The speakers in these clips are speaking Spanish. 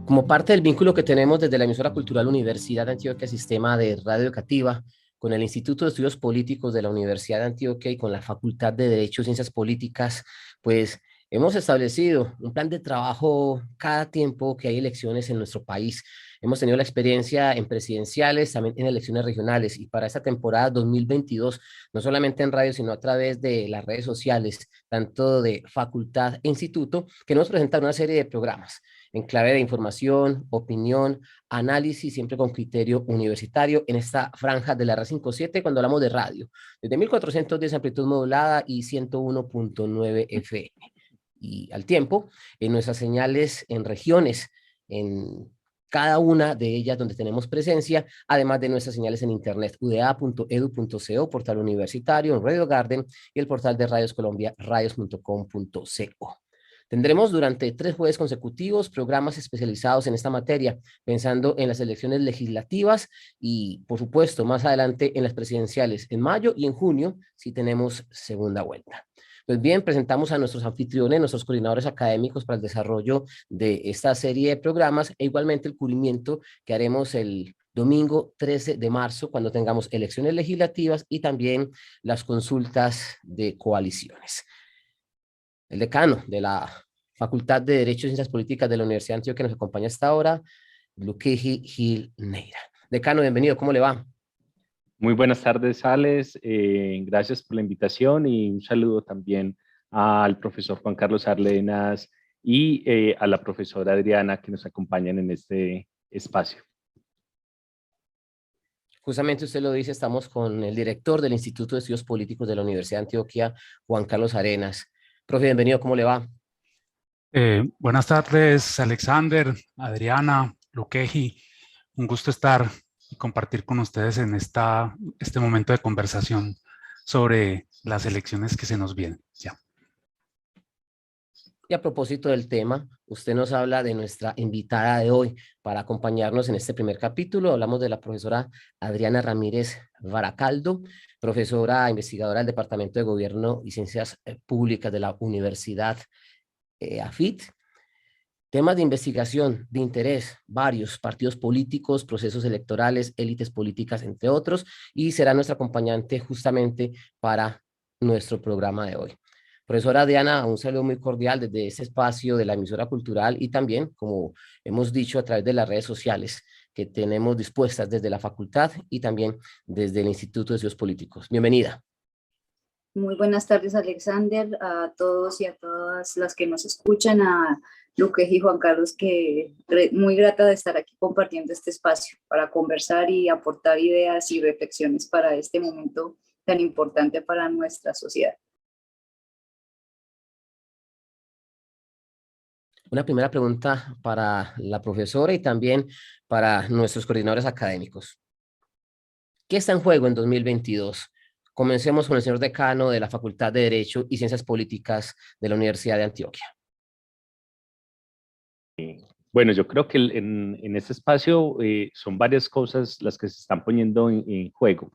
Como parte del vínculo que tenemos desde la emisora cultural Universidad de Antioquia, sistema de radio educativa, con el Instituto de Estudios Políticos de la Universidad de Antioquia y con la Facultad de Derecho y Ciencias Políticas, pues hemos establecido un plan de trabajo cada tiempo que hay elecciones en nuestro país. Hemos tenido la experiencia en presidenciales, también en elecciones regionales, y para esta temporada 2022, no solamente en radio, sino a través de las redes sociales, tanto de facultad e instituto, queremos presentar una serie de programas en clave de información, opinión, análisis, siempre con criterio universitario en esta franja de la R57 cuando hablamos de radio, desde 1410 amplitud modulada y 101.9 FM. Y al tiempo, en nuestras señales en regiones, en cada una de ellas donde tenemos presencia, además de nuestras señales en internet, uda.edu.co, portal universitario, Radio Garden y el portal de Radios Colombia, radios.com.co. Tendremos durante 3 jueves consecutivos programas especializados en esta materia, pensando en las elecciones legislativas y, por supuesto, más adelante en las presidenciales, en mayo y en junio, si tenemos segunda vuelta. Pues bien, presentamos a nuestros anfitriones, nuestros coordinadores académicos para el desarrollo de esta serie de programas e igualmente el cubrimiento que haremos el domingo 13 de marzo cuando tengamos elecciones legislativas y también las consultas de coaliciones. El decano de la Facultad de Derecho y Ciencias Políticas de la Universidad de Antioquia que nos acompaña hasta ahora, Luqueji Gil Neira. Decano, bienvenido, ¿cómo le va? Muy buenas tardes, Alex. Gracias por la invitación y un saludo también al profesor Juan Carlos Arlenas y a la profesora Adriana que nos acompañan en este espacio. Justamente usted lo dice, estamos con el director del Instituto de Estudios Políticos de la Universidad de Antioquia, Juan Carlos Arenas. Profe, bienvenido, ¿cómo le va? Buenas tardes, Alexander, Adriana, Luqueji. Un gusto estar y compartir con ustedes en este momento de conversación sobre las elecciones que se nos vienen. Ya. Y a propósito del tema, usted nos habla de nuestra invitada de hoy para acompañarnos en este primer capítulo. Hablamos de la profesora Adriana Ramírez Baracaldo, profesora investigadora del Departamento de Gobierno y Ciencias Públicas de la Universidad AFIT. Temas de investigación, de interés, varios partidos políticos, procesos electorales, élites políticas, entre otros, y será nuestra acompañante justamente para nuestro programa de hoy. Profesora Diana, un saludo muy cordial desde este espacio de la emisora cultural y también, como hemos dicho, a través de las redes sociales que tenemos dispuestas desde la facultad y también desde el Instituto de Estudios Políticos. Bienvenida. Muy buenas tardes, Alexander, a todos y a todas las que nos escuchan, a Luque y Juan Carlos, que muy grata de estar aquí compartiendo este espacio para conversar y aportar ideas y reflexiones para este momento tan importante para nuestra sociedad. Una primera pregunta para la profesora y también para nuestros coordinadores académicos. ¿Qué está en juego en 2022? Comencemos con el señor decano de la Facultad de Derecho y Ciencias Políticas de la Universidad de Antioquia. Bueno, yo creo que en este espacio son varias cosas las que se están poniendo en juego.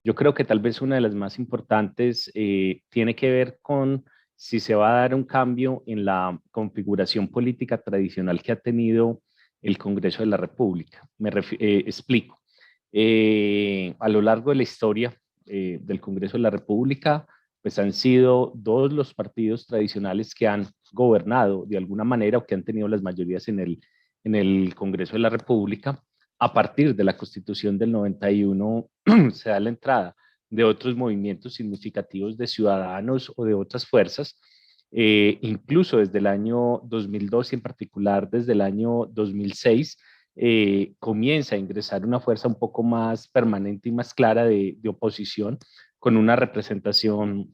Yo creo que tal vez una de las más importantes tiene que ver con si se va a dar un cambio en la configuración política tradicional que ha tenido el Congreso de la República. Explico. A lo largo de la historia del Congreso de la República, pues han sido dos los partidos tradicionales que han gobernado de alguna manera o que han tenido las mayorías en el Congreso de la República. A partir de la Constitución del 91 se da la entrada de otros movimientos significativos de ciudadanos o de otras fuerzas, incluso desde el año 2002 y en particular desde el año 2006, comienza a ingresar una fuerza un poco más permanente y más clara de oposición, con una representación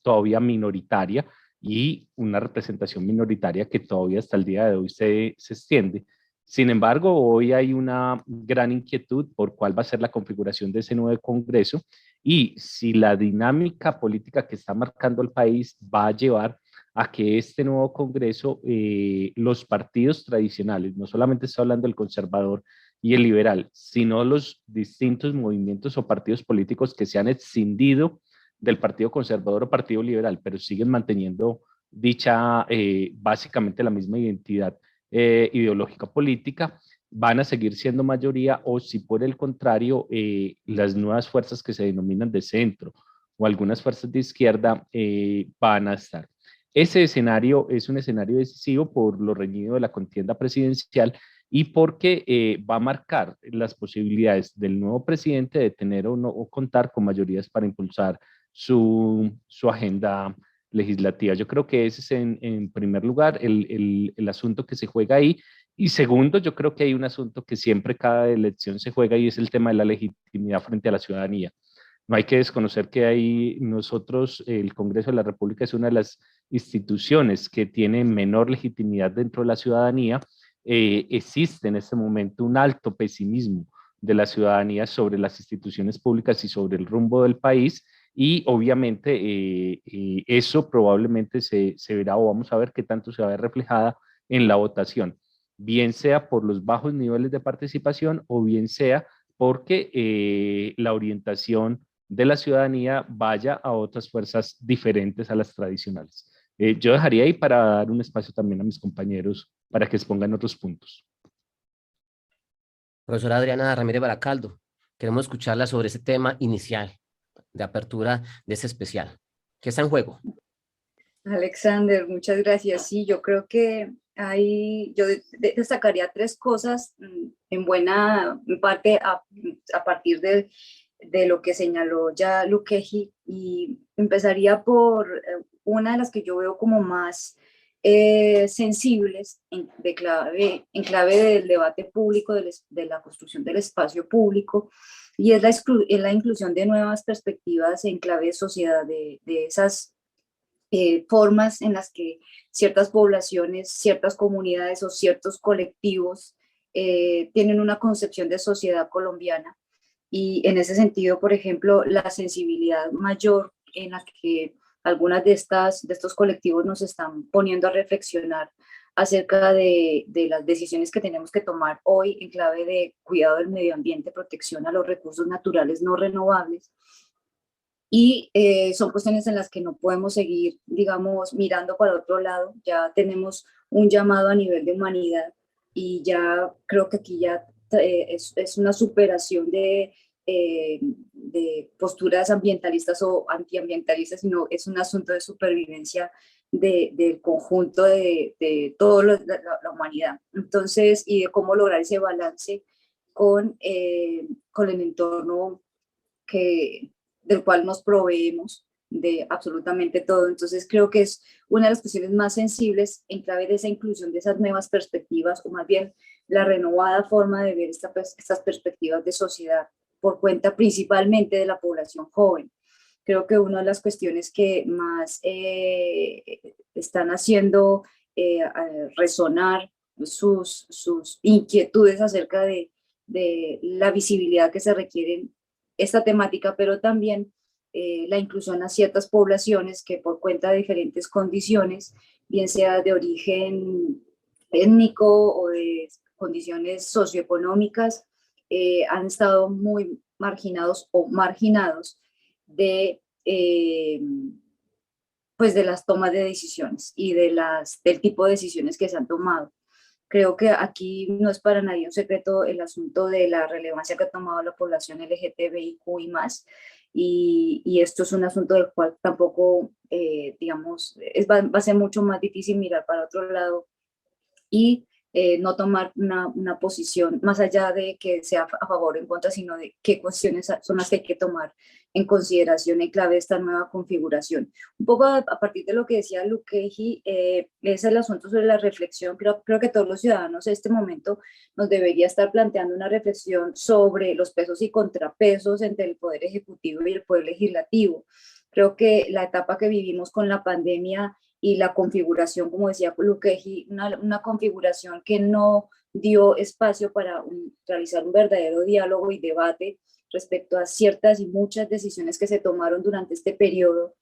todavía minoritaria y una representación minoritaria que todavía hasta el día de hoy se extiende. Sin embargo, hoy hay una gran inquietud por cuál va a ser la configuración de ese nuevo Congreso y si la dinámica política que está marcando el país va a llevar a que este nuevo Congreso, los partidos tradicionales, no solamente está hablando del conservador y el liberal, sino los distintos movimientos o partidos políticos que se han escindido del Partido Conservador o Partido Liberal, pero siguen manteniendo dicha, básicamente la misma identidad ideológica política, van a seguir siendo mayoría, o si por el contrario, las nuevas fuerzas que se denominan de centro o algunas fuerzas de izquierda van a estar. Ese escenario es un escenario decisivo por lo reñido de la contienda presidencial y porque va a marcar las posibilidades del nuevo presidente de tener o no o contar con mayorías para impulsar su agenda legislativa. Yo creo que ese es en primer lugar el asunto que se juega ahí. Y segundo, yo creo que hay un asunto que siempre cada elección se juega y es el tema de la legitimidad frente a la ciudadanía. No hay que desconocer que hay nosotros, el Congreso de la República es una de las instituciones que tiene menor legitimidad dentro de la ciudadanía. Existe en este momento un alto pesimismo de la ciudadanía sobre las instituciones públicas y sobre el rumbo del país, y obviamente eso probablemente se verá, o vamos a ver qué tanto se va a ver reflejada en la votación, bien sea por los bajos niveles de participación o bien sea porque la orientación de la ciudadanía vaya a otras fuerzas diferentes a las tradicionales. Yo dejaría ahí para dar un espacio también a mis compañeros para que expongan otros puntos. Profesora Adriana Ramírez Baracaldo, queremos escucharla sobre ese tema inicial de apertura de ese especial. ¿Qué está en juego? Alexander, muchas gracias. Sí, yo creo que yo destacaría tres cosas en buena parte a partir de lo que señaló ya Luqueji, y empezaría por una de las que yo veo como más sensibles en clave del debate público, de la construcción del espacio público, y es la inclusión de nuevas perspectivas en clave de sociedad, de esas formas en las que ciertas poblaciones, ciertas comunidades o ciertos colectivos tienen una concepción de sociedad colombiana. Y en ese sentido, por ejemplo, la sensibilidad mayor en la que algunas de estos colectivos nos están poniendo a reflexionar acerca de las decisiones que tenemos que tomar hoy en clave de cuidado del medio ambiente, protección a los recursos naturales no renovables. Y son cuestiones en las que no podemos seguir, digamos, mirando para otro lado. Ya tenemos un llamado a nivel de humanidad, y ya creo que aquí ya es una superación de posturas ambientalistas o antiambientalistas, sino es un asunto de supervivencia del conjunto de toda la humanidad. Entonces, y de cómo lograr ese balance con el entorno del cual nos proveemos de absolutamente todo. Entonces creo que es una de las cuestiones más sensibles en clave de esa inclusión de esas nuevas perspectivas, o más bien la renovada forma de ver estas perspectivas de sociedad por cuenta principalmente de la población joven. Creo que una de las cuestiones que más están haciendo resonar sus inquietudes acerca de la visibilidad que se requiere en esta temática, pero también la inclusión a ciertas poblaciones que por cuenta de diferentes condiciones, bien sea de origen étnico o de condiciones socioeconómicas, han estado muy marginados o marginados de las tomas de decisiones y del tipo de decisiones que se han tomado. Creo que aquí no es para nadie un secreto el asunto de la relevancia que ha tomado la población LGTBIQ y más, y esto es un asunto del cual tampoco, digamos, va a ser mucho más difícil mirar para otro lado y no tomar una posición más allá de que sea a favor o en contra, sino de qué cuestiones son las que hay que tomar en consideración en clave de esta nueva configuración. Un poco a partir de lo que decía Luqueji, es el asunto sobre la reflexión. Creo que todos los ciudadanos en este momento nos debería estar planteando una reflexión sobre los pesos y contrapesos entre el Poder Ejecutivo y el Poder Legislativo. Creo que la etapa que vivimos con la pandemia y la configuración, como decía Luqueji, una configuración que no dio espacio para realizar un verdadero diálogo y debate respecto a ciertas y muchas decisiones que se tomaron durante este periodo,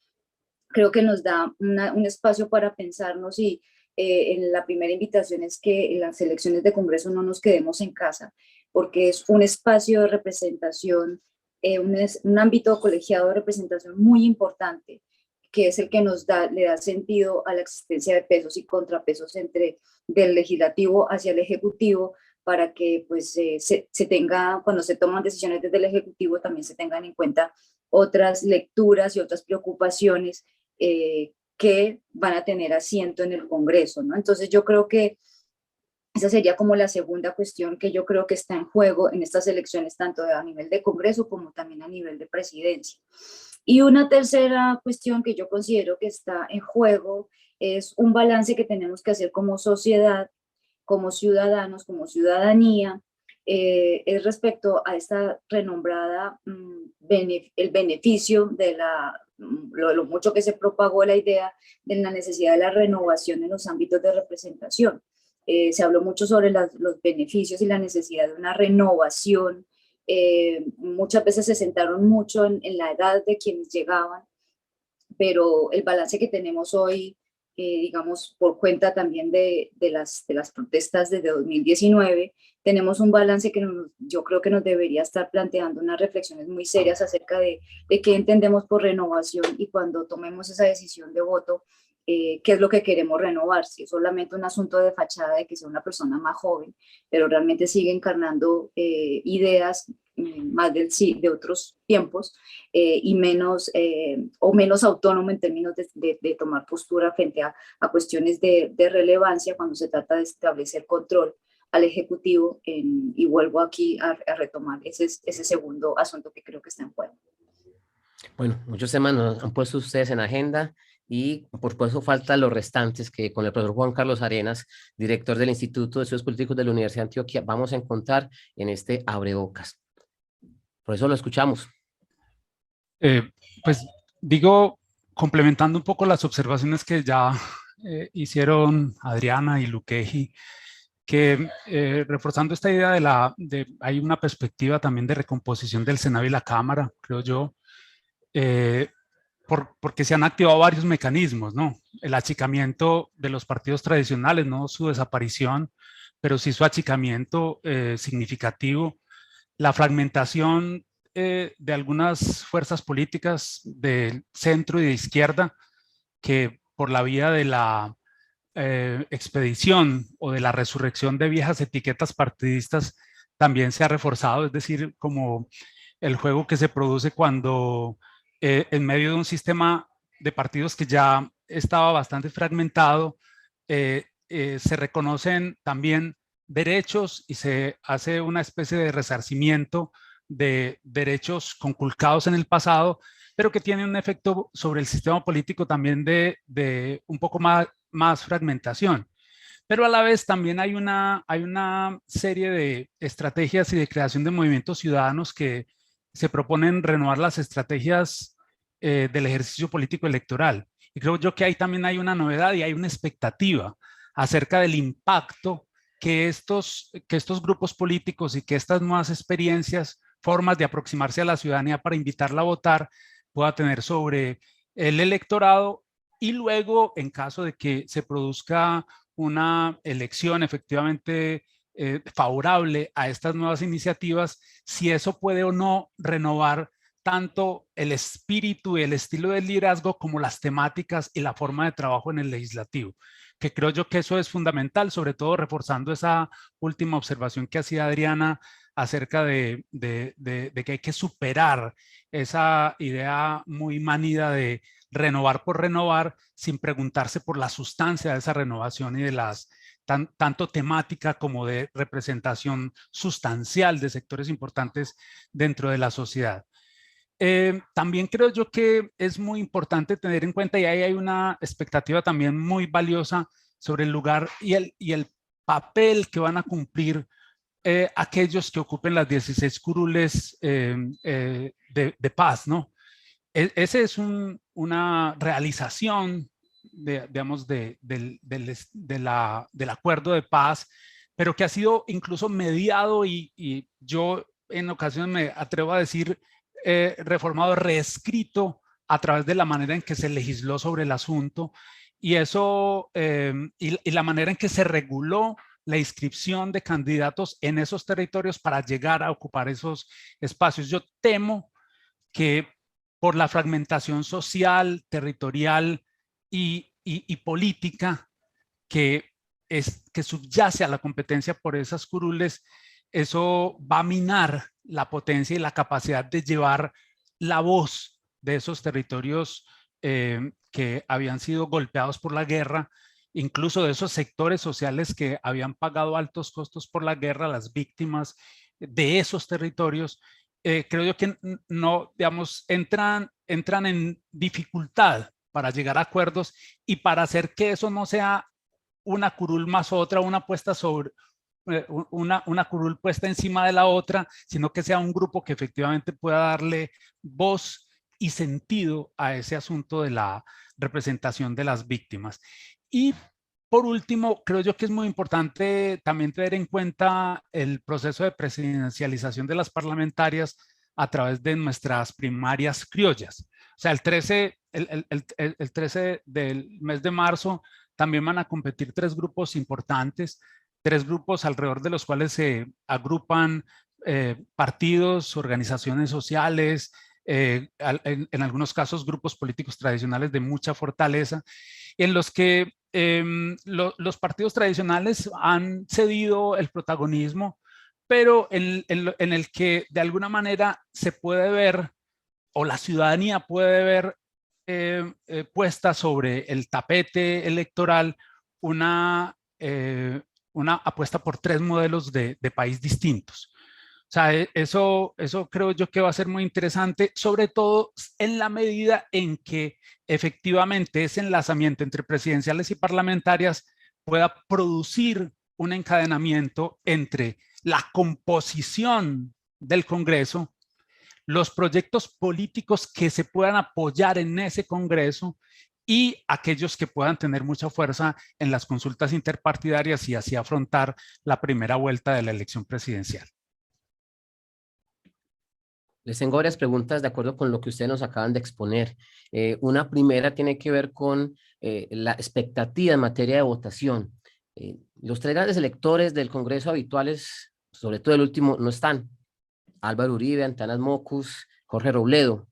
creo que nos da un espacio para pensarnos, y en la primera invitación es que en las elecciones de Congreso no nos quedemos en casa, porque es un espacio de representación, un ámbito colegiado de representación muy importante, que es el que le da sentido a la existencia de pesos y contrapesos del legislativo hacia el ejecutivo, para que pues se tenga, cuando se toman decisiones desde el ejecutivo, también se tengan en cuenta otras lecturas y otras preocupaciones que van a tener asiento en el Congreso, ¿no? Entonces yo creo que esa sería como la segunda cuestión que yo creo que está en juego en estas elecciones, tanto a nivel de Congreso como también a nivel de presidencia. Y una tercera cuestión que yo considero que está en juego es un balance que tenemos que hacer como sociedad, como ciudadanos, como ciudadanía, es respecto a esta renombrada, el beneficio de lo mucho que se propagó la idea de la necesidad de la renovación en los ámbitos de representación. Se habló mucho sobre los beneficios y la necesidad de una renovación. Muchas veces se sentaron mucho en la edad de quienes llegaban, pero el balance que tenemos hoy, digamos, por cuenta también de las protestas desde 2019, tenemos un balance que yo creo que nos debería estar planteando unas reflexiones muy serias acerca de qué entendemos por renovación, y cuando tomemos esa decisión de voto, qué es lo que queremos renovar, si es solamente un asunto de fachada de que sea una persona más joven, pero realmente sigue encarnando ideas más de otros tiempos, y menos autónomo en términos de tomar postura frente a cuestiones de relevancia cuando se trata de establecer control al Ejecutivo. Y vuelvo aquí a retomar ese segundo asunto que creo que está en juego. Bueno, muchos temas nos han puesto ustedes en agenda, y por supuesto faltan los restantes que con el profesor Juan Carlos Arenas, director del Instituto de Estudios Políticos de la Universidad de Antioquia, vamos a encontrar en este abrebocas. Por eso lo escuchamos. Pues digo, complementando un poco las observaciones que ya hicieron Adriana y Luqueji, que reforzando esta idea hay una perspectiva también de recomposición del Senado y la Cámara, creo yo, porque se han activado varios mecanismos, ¿no? El achicamiento de los partidos tradicionales, no su desaparición, pero sí su achicamiento significativo, la fragmentación de algunas fuerzas políticas del centro y de izquierda, que por la vía de la expedición o de la resurrección de viejas etiquetas partidistas también se ha reforzado, es decir, como el juego que se produce cuando en medio de un sistema de partidos que ya estaba bastante fragmentado, se reconocen también derechos y se hace una especie de resarcimiento de derechos conculcados en el pasado, pero que tiene un efecto sobre el sistema político también de un poco más fragmentación. Pero a la vez también hay una serie de estrategias y de creación de movimientos ciudadanos que se proponen renovar las estrategias del ejercicio político electoral. Y creo yo que ahí también hay una novedad y hay una expectativa acerca del impacto que estos grupos políticos y que estas nuevas experiencias, formas de aproximarse a la ciudadanía para invitarla a votar, pueda tener sobre el electorado, y luego, en caso de que se produzca una elección efectivamente favorable a estas nuevas iniciativas, si eso puede o no renovar tanto el espíritu y el estilo del liderazgo como las temáticas y la forma de trabajo en el legislativo, que creo yo que eso es fundamental, sobre todo reforzando esa última observación que hacía Adriana acerca de que hay que superar esa idea muy manida de renovar por renovar sin preguntarse por la sustancia de esa renovación y de las tanto temática como de representación sustancial de sectores importantes dentro de la sociedad. También creo yo que es muy importante tener en cuenta, y ahí hay una expectativa también muy valiosa sobre el lugar y el papel que van a cumplir aquellos que ocupen las 16 curules de paz, ¿no? Ese es una realización, digamos, del acuerdo de paz, pero que ha sido incluso mediado y yo en ocasiones me atrevo a decir reformado, reescrito a través de la manera en que se legisló sobre el asunto, y eso y la manera en que se reguló la inscripción de candidatos en esos territorios para llegar a ocupar esos espacios. Yo temo que por la fragmentación social, territorial y política que subyace a la competencia por esas curules. Eso va a minar la potencia y la capacidad de llevar la voz de esos territorios que habían sido golpeados por la guerra, incluso de esos sectores sociales que habían pagado altos costos por la guerra, las víctimas de esos territorios. Creo yo que no, digamos, entran en dificultad para llegar a acuerdos y para hacer que eso no sea una curul más otra, una puesta sobre una curul puesta encima de la otra, sino que sea un grupo que efectivamente pueda darle voz y sentido a ese asunto de la representación de las víctimas. Y por último, creo yo que es muy importante también tener en cuenta el proceso de presidencialización de las parlamentarias a través de nuestras primarias criollas. O sea, el 13 del mes de marzo también van a competir 3 grupos importantes, 3 grupos alrededor de los cuales se agrupan partidos, organizaciones sociales, en algunos casos grupos políticos tradicionales de mucha fortaleza, en los que los partidos tradicionales han cedido el protagonismo, pero en el que de alguna manera se puede ver, o la ciudadanía puede ver puesta sobre el tapete electoral una apuesta por 3 modelos de país distintos. O sea, eso creo yo que va a ser muy interesante, sobre todo en la medida en que efectivamente ese enlazamiento entre presidenciales y parlamentarias pueda producir un encadenamiento entre la composición del Congreso, los proyectos políticos que se puedan apoyar en ese Congreso y aquellos que puedan tener mucha fuerza en las consultas interpartidarias y así afrontar la primera vuelta de la elección presidencial. Les tengo varias preguntas de acuerdo con lo que ustedes nos acaban de exponer. Una primera tiene que ver con la expectativa en materia de votación. Los 3 grandes electores del Congreso habituales, sobre todo el último, no están. Álvaro Uribe, Antanas Mockus, Jorge Robledo.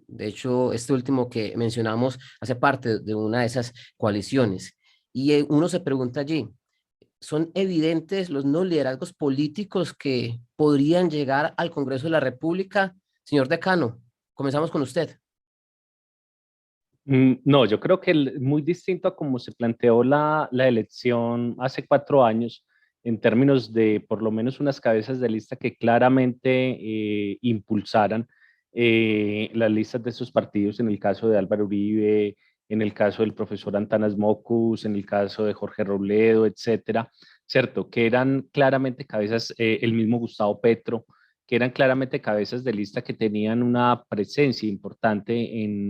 De hecho, este último que mencionamos hace parte de una de esas coaliciones. Y uno se pregunta allí, ¿son evidentes los no liderazgos políticos que podrían llegar al Congreso de la República? Señor decano, comenzamos con usted. No, yo creo que muy distinto a cómo se planteó la elección hace 4 años, en términos de por lo menos unas cabezas de lista que claramente impulsaran las listas de esos partidos, en el caso de Álvaro Uribe, en el caso del profesor Antanas Mockus, en el caso de Jorge Robledo, etcétera, ¿cierto? Que eran claramente cabezas, el mismo Gustavo Petro, que eran claramente cabezas de lista que tenían una presencia importante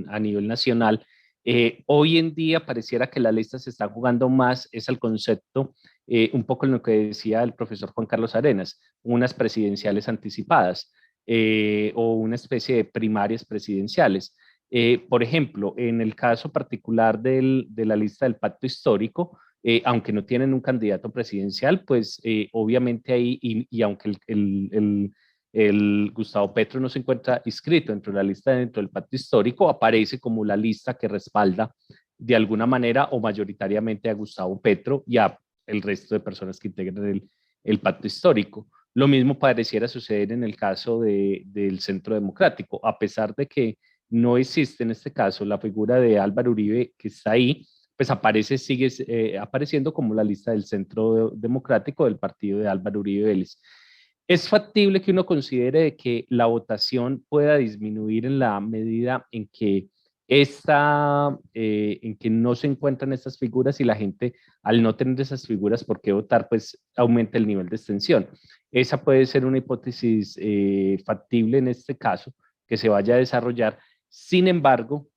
a nivel nacional. Hoy en día pareciera que las listas se están jugando más, es el concepto, un poco en lo que decía el profesor Juan Carlos Arenas, unas presidenciales anticipadas o una especie de primarias presidenciales. Por ejemplo, en el caso particular de la lista del Pacto Histórico, aunque no tienen un candidato presidencial, pues obviamente ahí, y aunque el Gustavo Petro no se encuentra inscrito dentro de la lista dentro del Pacto Histórico, aparece como la lista que respalda de alguna manera o mayoritariamente a Gustavo Petro y a el resto de personas que integran el Pacto Histórico. Lo mismo pareciera suceder en el caso del Centro Democrático, a pesar de que no existe en este caso la figura de Álvaro Uribe que está ahí, pues sigue apareciendo como la lista del Centro Democrático del partido de Álvaro Uribe Vélez. Es factible que uno considere que la votación pueda disminuir en la medida en que no se encuentran estas figuras y la gente, al no tener esas figuras por qué votar, pues aumenta el nivel de abstención. Esa puede ser una hipótesis factible en este caso, que se vaya a desarrollar. Sin embargo,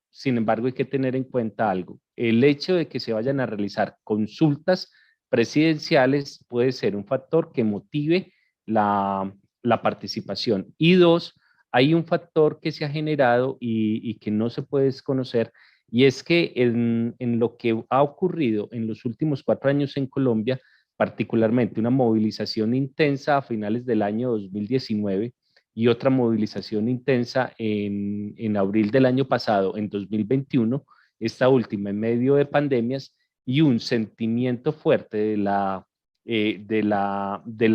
hay que tener en cuenta algo. El hecho de que se vayan a realizar consultas presidenciales puede ser un factor que motive la participación. Y 2, hay un factor que se ha generado y que no se puede desconocer, y es que en lo que ha ocurrido en los últimos 4 años en Colombia, particularmente una movilización intensa a finales del año 2019, y otra movilización intensa en abril del año pasado, en 2021, esta última en medio de pandemias, y un sentimiento fuerte de la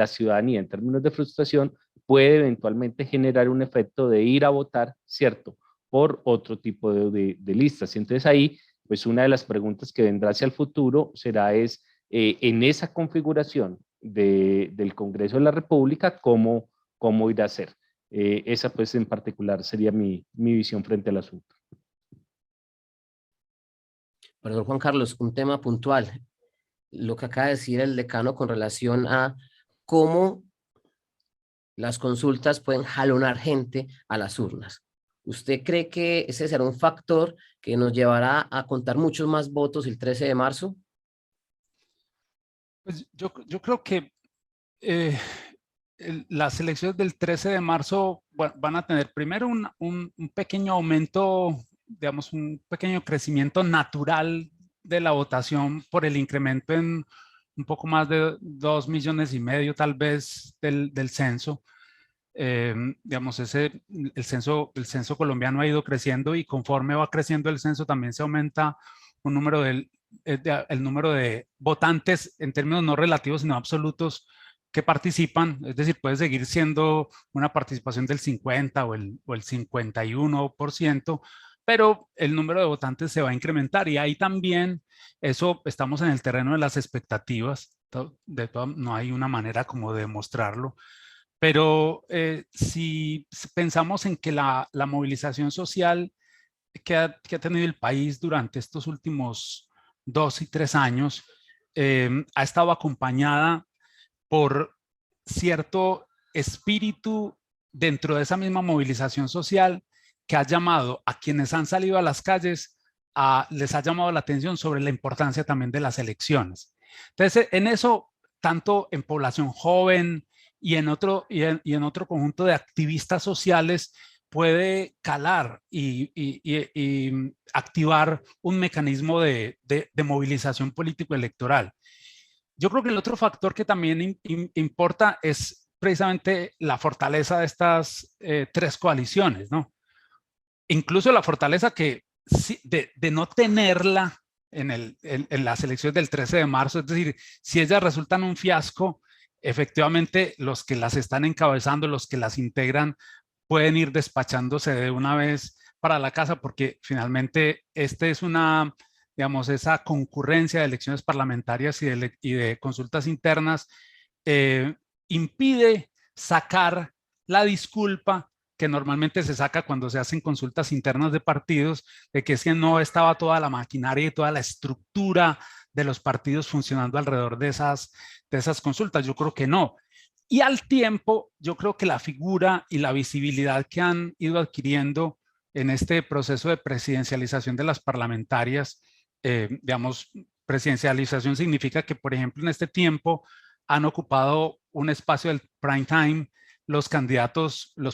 ciudadanía en términos de frustración, puede eventualmente generar un efecto de ir a votar, ¿cierto?, por otro tipo de listas. Y entonces ahí, pues una de las preguntas que vendrá hacia el futuro será en esa configuración del Congreso de la República, ¿cómo irá a ser? Esa pues en particular sería mi visión frente al asunto. Profesor Juan Carlos, un tema puntual, lo que acaba de decir el decano con relación a cómo las consultas pueden jalonar gente a las urnas. ¿Usted cree que ese será un factor que nos llevará a contar muchos más votos el 13 de marzo? Pues yo creo que las elecciones del 13 de marzo van a tener primero un pequeño aumento, digamos, un pequeño crecimiento natural de la votación por el incremento en un poco más de 2,5 millones tal vez del censo. Digamos, el censo colombiano ha ido creciendo, y conforme va creciendo el censo también se aumenta el número de votantes en términos no relativos sino absolutos que participan. Es decir, puede seguir siendo una participación del 50 o el 51%, pero el número de votantes se va a incrementar, y ahí también estamos en el terreno de las expectativas. No hay una manera como de demostrarlo. Pero si pensamos en que la movilización social que ha tenido el país durante estos últimos 2 y 3 años ha estado acompañada por cierto espíritu dentro de esa misma movilización social que ha llamado a quienes han salido a las calles, les ha llamado la atención sobre la importancia también de las elecciones. Entonces, en eso, tanto en población joven y en otro conjunto de activistas sociales, puede calar y activar un mecanismo de movilización político-electoral. Yo creo que el otro factor que también importa es precisamente la fortaleza de estas 3 coaliciones, ¿no? Incluso la fortaleza de no tenerla en las elecciones del 13 de marzo, es decir, si ellas resultan un fiasco, efectivamente los que las están encabezando, los que las integran, pueden ir despachándose de una vez para la casa, porque finalmente es digamos, esa concurrencia de elecciones parlamentarias y de consultas internas impide sacar la disculpa que normalmente se saca cuando se hacen consultas internas de partidos, de que es que no estaba toda la maquinaria y toda la estructura de los partidos funcionando alrededor de esas consultas. Yo creo que no. Y al tiempo, yo creo que la figura y la visibilidad que han ido adquiriendo en este proceso de presidencialización de las parlamentarias, digamos, presidencialización significa que, por ejemplo, en este tiempo han ocupado un espacio del prime time los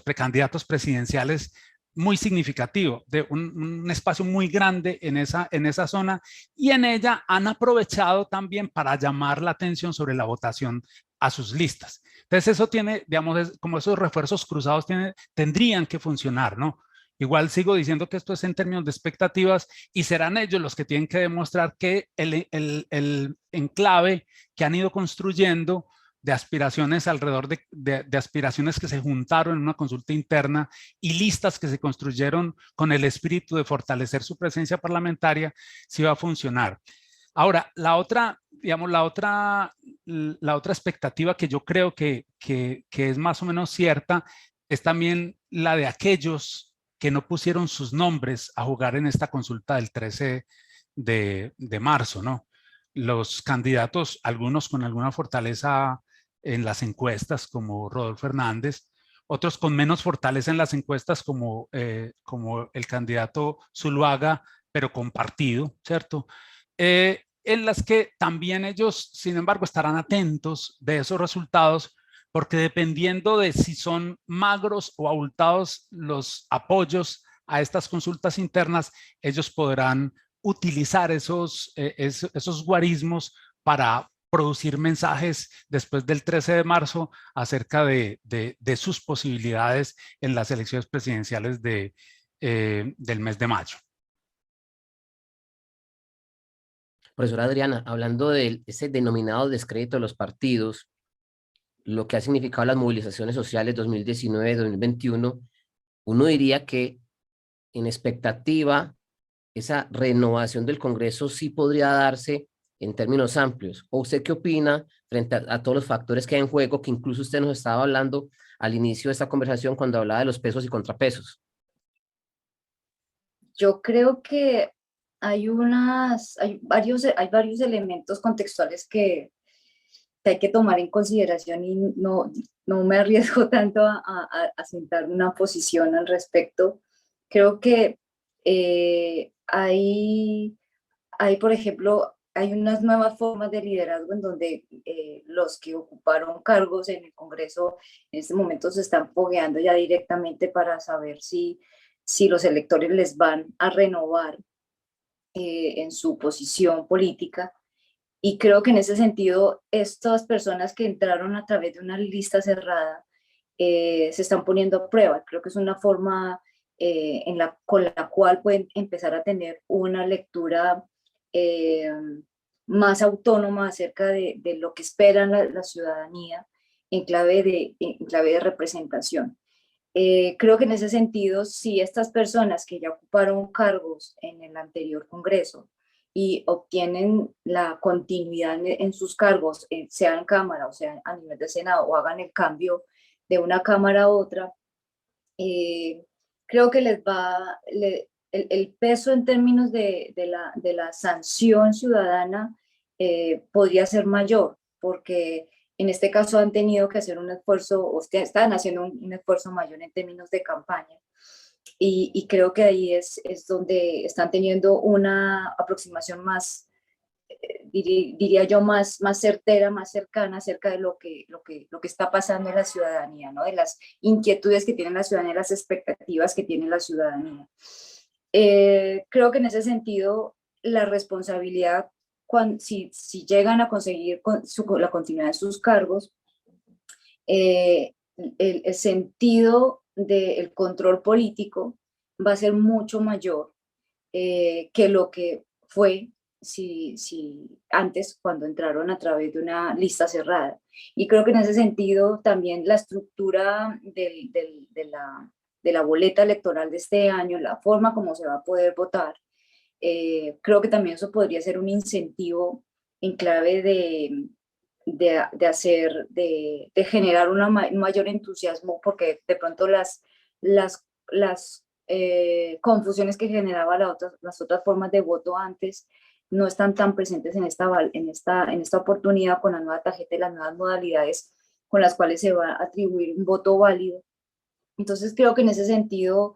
precandidatos presidenciales muy significativo, de un espacio muy grande en esa zona, y en ella han aprovechado también para llamar la atención sobre la votación a sus listas. Entonces eso tiene, digamos, como esos refuerzos cruzados tendrían que funcionar, ¿no? Igual sigo diciendo que esto es en términos de expectativas, y serán ellos los que tienen que demostrar que el enclave que han ido construyendo de aspiraciones alrededor de aspiraciones que se juntaron en una consulta interna y listas que se construyeron con el espíritu de fortalecer su presencia parlamentaria, sí va a funcionar. Ahora, la otra expectativa que yo creo que es más o menos cierta es también la de aquellos que no pusieron sus nombres a jugar en esta consulta del 13 de marzo, ¿no? Los candidatos, algunos con alguna fortaleza en las encuestas, como Rodolfo Hernández, otros con menos fortaleza en las encuestas, como el candidato Zuluaga, pero con partido, ¿cierto? En las que también ellos, sin embargo, estarán atentos de esos resultados, porque dependiendo de si son magros o abultados los apoyos a estas consultas internas, ellos podrán utilizar esos guarismos para producir mensajes después del 13 de marzo acerca de sus posibilidades en las elecciones presidenciales del mes de mayo. Profesora Adriana, hablando de ese denominado descrédito de los partidos, lo que ha significado las movilizaciones sociales 2019-2021, uno diría que en expectativa esa renovación del Congreso sí podría darse en términos amplios. ¿O usted qué opina frente a todos los factores que hay en juego, que incluso usted nos estaba hablando al inicio de esta conversación cuando hablaba de los pesos y contrapesos? Yo creo que hay varios elementos contextuales que hay que tomar en consideración y no me arriesgo tanto a sentar una posición al respecto. Creo que por ejemplo, hay unas nuevas formas de liderazgo en donde los que ocuparon cargos en el Congreso en este momento se están fogueando ya directamente para saber si los electores les van a renovar en su posición política. Y creo que en ese sentido, estas personas que entraron a través de una lista cerrada se están poniendo a prueba. Creo que es una forma con la cual pueden empezar a tener una lectura más autónoma acerca de lo que espera la ciudadanía en clave de representación. Creo que en ese sentido, si estas personas que ya ocuparon cargos en el anterior Congreso y obtienen la continuidad en sus cargos, sea en Cámara o sea a nivel de Senado, o hagan el cambio de una Cámara a otra, creo que el peso en términos de la sanción ciudadana podría ser mayor, porque en este caso han tenido que hacer un esfuerzo, o están haciendo un esfuerzo mayor en términos de campaña. Y creo que ahí es donde están teniendo una aproximación más, diría yo, más certera, más cercana acerca de lo que está pasando en la ciudadanía, ¿no? De las inquietudes que tiene la ciudadanía, las expectativas que tiene la ciudadanía. Creo que en ese sentido, la responsabilidad, si llegan a conseguir la continuidad de sus cargos, el sentido del control político va a ser mucho mayor que lo que fue si antes, cuando entraron a través de una lista cerrada. Y creo que en ese sentido también la estructura de la boleta electoral de este año, la forma como se va a poder votar, creo que también eso podría ser un incentivo en clave de generar un mayor entusiasmo, porque de pronto las confusiones que generaba las otras formas de voto antes no están tan presentes en esta oportunidad con la nueva tarjeta y las nuevas modalidades con las cuales se va a atribuir un voto válido. Entonces creo que en ese sentido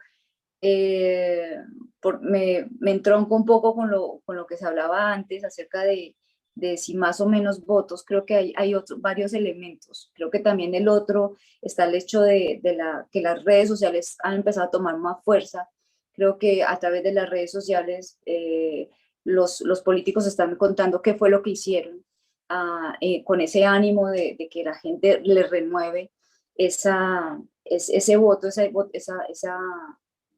me entronco un poco con lo que se hablaba antes acerca de si más o menos votos. Creo que hay varios elementos. Creo que también el otro está el hecho de que las redes sociales han empezado a tomar más fuerza. Creo que a través de las redes sociales los políticos están contando qué fue lo que hicieron con ese ánimo de que la gente les renueve ese voto,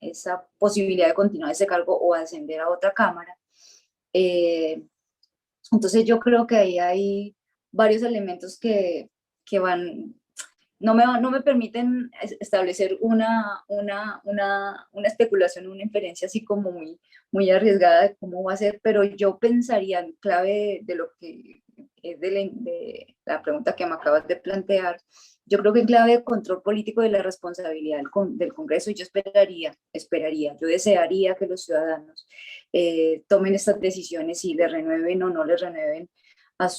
esa posibilidad de continuar ese cargo o ascender a otra cámara. Entonces yo creo que ahí hay varios elementos que no me permiten establecer una especulación, una inferencia así como muy arriesgada de cómo va a ser, pero yo pensaría en clave de lo que es de la pregunta que me acabas de plantear. Yo creo que en clave de control político de la responsabilidad del Congreso, yo yo desearía que los ciudadanos tomen estas decisiones y le renueven o no le renueven a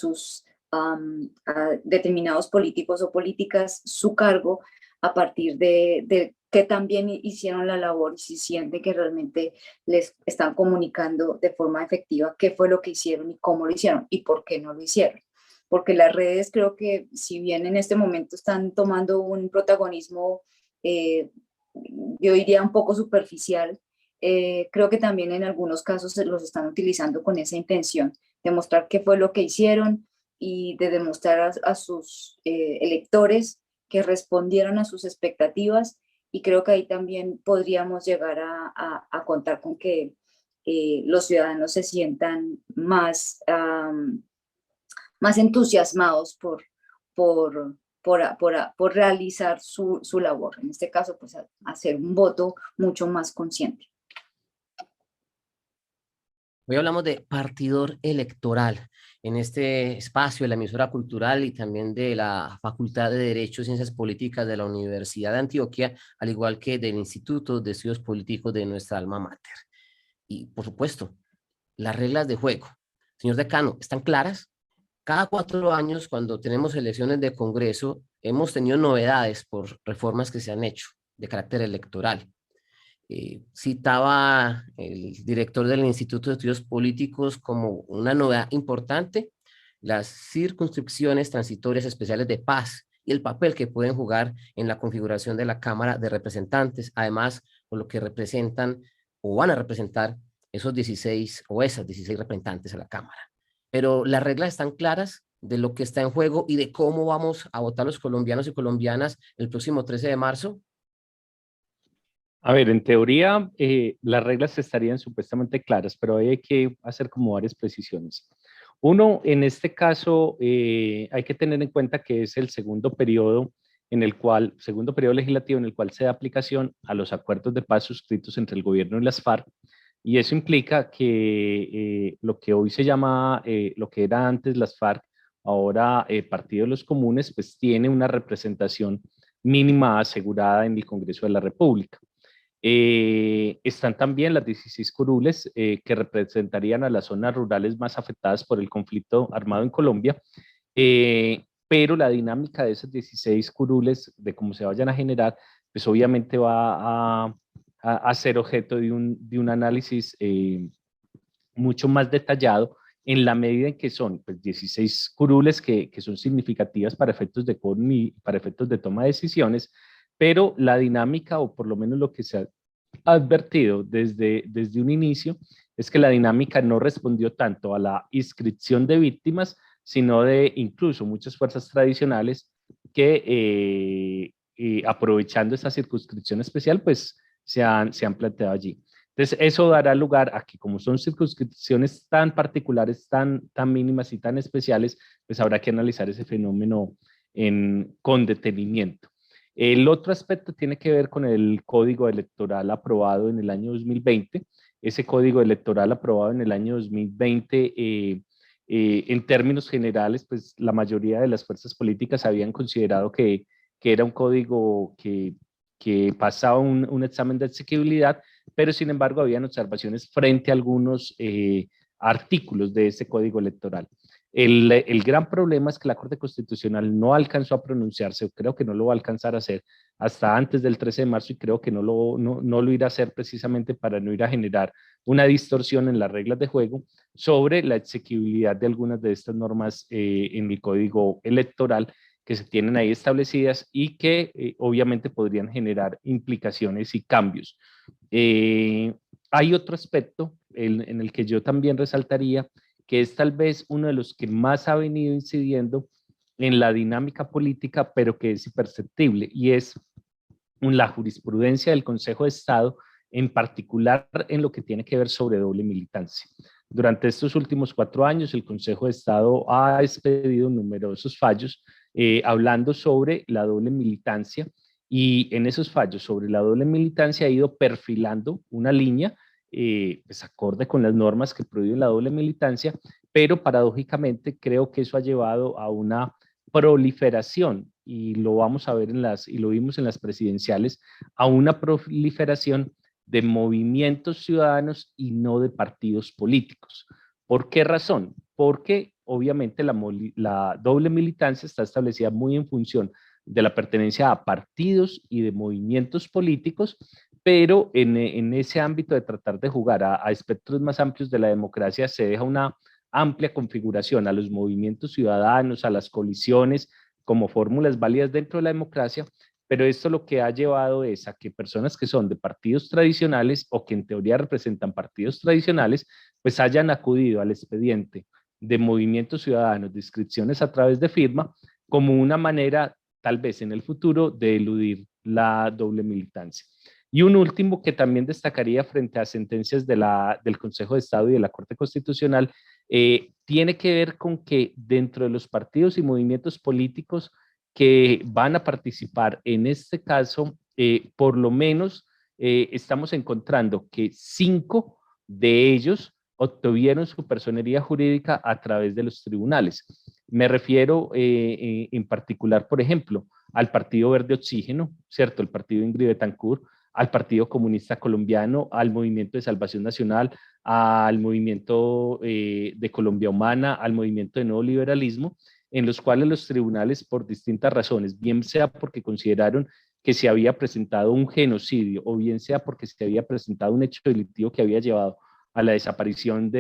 determinados políticos o políticas su cargo a partir de que también hicieron la labor y si sienten que realmente les están comunicando de forma efectiva qué fue lo que hicieron y cómo lo hicieron y por qué no lo hicieron. Porque las redes creo que si bien en este momento están tomando un protagonismo, yo diría un poco superficial, creo que también en algunos casos los están utilizando con esa intención de mostrar qué fue lo que hicieron y de demostrar a sus electores que respondieron a sus expectativas, y creo que ahí también podríamos llegar a contar con que los ciudadanos se sientan más entusiasmados por realizar su labor. En este caso, pues hacer un voto mucho más consciente. Hoy hablamos de partidor electoral en este espacio de la emisora cultural y también de la Facultad de Derecho y Ciencias Políticas de la Universidad de Antioquia, al igual que del Instituto de Estudios Políticos de nuestra alma mater. Y, por supuesto, las reglas de juego. Señor decano, ¿están claras? Cada 4 años, cuando tenemos elecciones de Congreso, hemos tenido novedades por reformas que se han hecho de carácter electoral. Citaba el director del Instituto de Estudios Políticos como una novedad importante las circunscripciones transitorias especiales de paz y el papel que pueden jugar en la configuración de la Cámara de Representantes, además por lo que representan o van a representar esos 16 o esas 16 representantes a la Cámara. Pero las reglas están claras de lo que está en juego y de cómo vamos a votar los colombianos y colombianas el próximo 13 de marzo. A ver, en teoría las reglas estarían supuestamente claras, pero hay que hacer como varias precisiones. Uno, en este caso, hay que tener en cuenta que es el segundo periodo legislativo en el cual se da aplicación a los acuerdos de paz suscritos entre el gobierno y las FARC, y eso implica que lo que hoy se llama, lo que era antes las FARC, ahora Partido de los Comunes, pues tiene una representación mínima asegurada en el Congreso de la República. Están también las 16 curules que representarían a las zonas rurales más afectadas por el conflicto armado en Colombia, pero la dinámica de esas 16 curules, de cómo se vayan a generar, pues obviamente va a ser objeto de un análisis mucho más detallado en la medida en que son pues, 16 curules que son significativas para efectos de quórum y para efectos de toma de decisiones, pero la dinámica, o por lo menos lo que se ha advertido desde un inicio, es que la dinámica no respondió tanto a la inscripción de víctimas, sino de incluso muchas fuerzas tradicionales que aprovechando esa circunscripción especial, pues se han planteado allí. Entonces, eso dará lugar a que como son circunscripciones tan particulares, tan mínimas y tan especiales, pues habrá que analizar ese fenómeno con detenimiento. El otro aspecto tiene que ver con el código electoral aprobado en el año 2020. Ese código electoral aprobado en el año 2020, en términos generales, pues la mayoría de las fuerzas políticas habían considerado que era un código que pasaba un examen de asequibilidad, pero sin embargo habían observaciones frente a algunos artículos de ese código electoral. El gran problema es que la Corte Constitucional no alcanzó a pronunciarse, o creo que no lo va a alcanzar a hacer hasta antes del 13 de marzo, y creo que no lo irá a hacer precisamente para no ir a generar una distorsión en las reglas de juego sobre la exequibilidad de algunas de estas normas en el Código Electoral que se tienen ahí establecidas y que obviamente podrían generar implicaciones y cambios. Hay otro aspecto en el que yo también resaltaría, que es tal vez uno de los que más ha venido incidiendo en la dinámica política, pero que es imperceptible, y es la jurisprudencia del Consejo de Estado, en particular en lo que tiene que ver sobre doble militancia. Durante estos últimos 4 años, el Consejo de Estado ha expedido numerosos fallos hablando sobre la doble militancia, y en esos fallos sobre la doble militancia ha ido perfilando una línea pues acorde con las normas que prohíben la doble militancia, pero paradójicamente creo que eso ha llevado a una proliferación, y lo vamos a ver y lo vimos en las presidenciales, a una proliferación de movimientos ciudadanos y no de partidos políticos. ¿Por qué razón? Porque obviamente la doble militancia está establecida muy en función de la pertenencia a partidos y de movimientos políticos, pero en ese ámbito de tratar de jugar a espectros más amplios de la democracia se deja una amplia configuración a los movimientos ciudadanos, a las coaliciones, como fórmulas válidas dentro de la democracia, pero esto lo que ha llevado es a que personas que son de partidos tradicionales o que en teoría representan partidos tradicionales, pues hayan acudido al expediente de movimientos ciudadanos, de inscripciones a través de firma, como una manera, tal vez en el futuro, de eludir la doble militancia. Y un último que también destacaría frente a sentencias del Consejo de Estado y de la Corte Constitucional, tiene que ver con que dentro de los partidos y movimientos políticos que van a participar en este caso, por lo menos estamos encontrando que 5 de ellos obtuvieron su personería jurídica a través de los tribunales. Me refiero en particular, por ejemplo, al Partido Verde Oxígeno, ¿cierto? El Partido Ingrid Betancourt, al Partido Comunista Colombiano, al Movimiento de Salvación Nacional, al Movimiento de Colombia Humana, al Movimiento de Nuevo Liberalismo, en los cuales los tribunales, por distintas razones, bien sea porque consideraron que se había presentado un genocidio o bien sea porque se había presentado un hecho delictivo que había llevado a la desaparición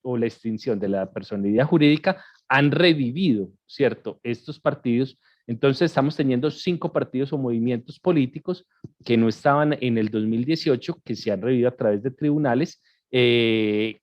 o la extinción de la personalidad jurídica, han revivido, ¿cierto?, estos partidos. Entonces estamos teniendo 5 partidos o movimientos políticos que no estaban en el 2018, que se han revivido a través de tribunales,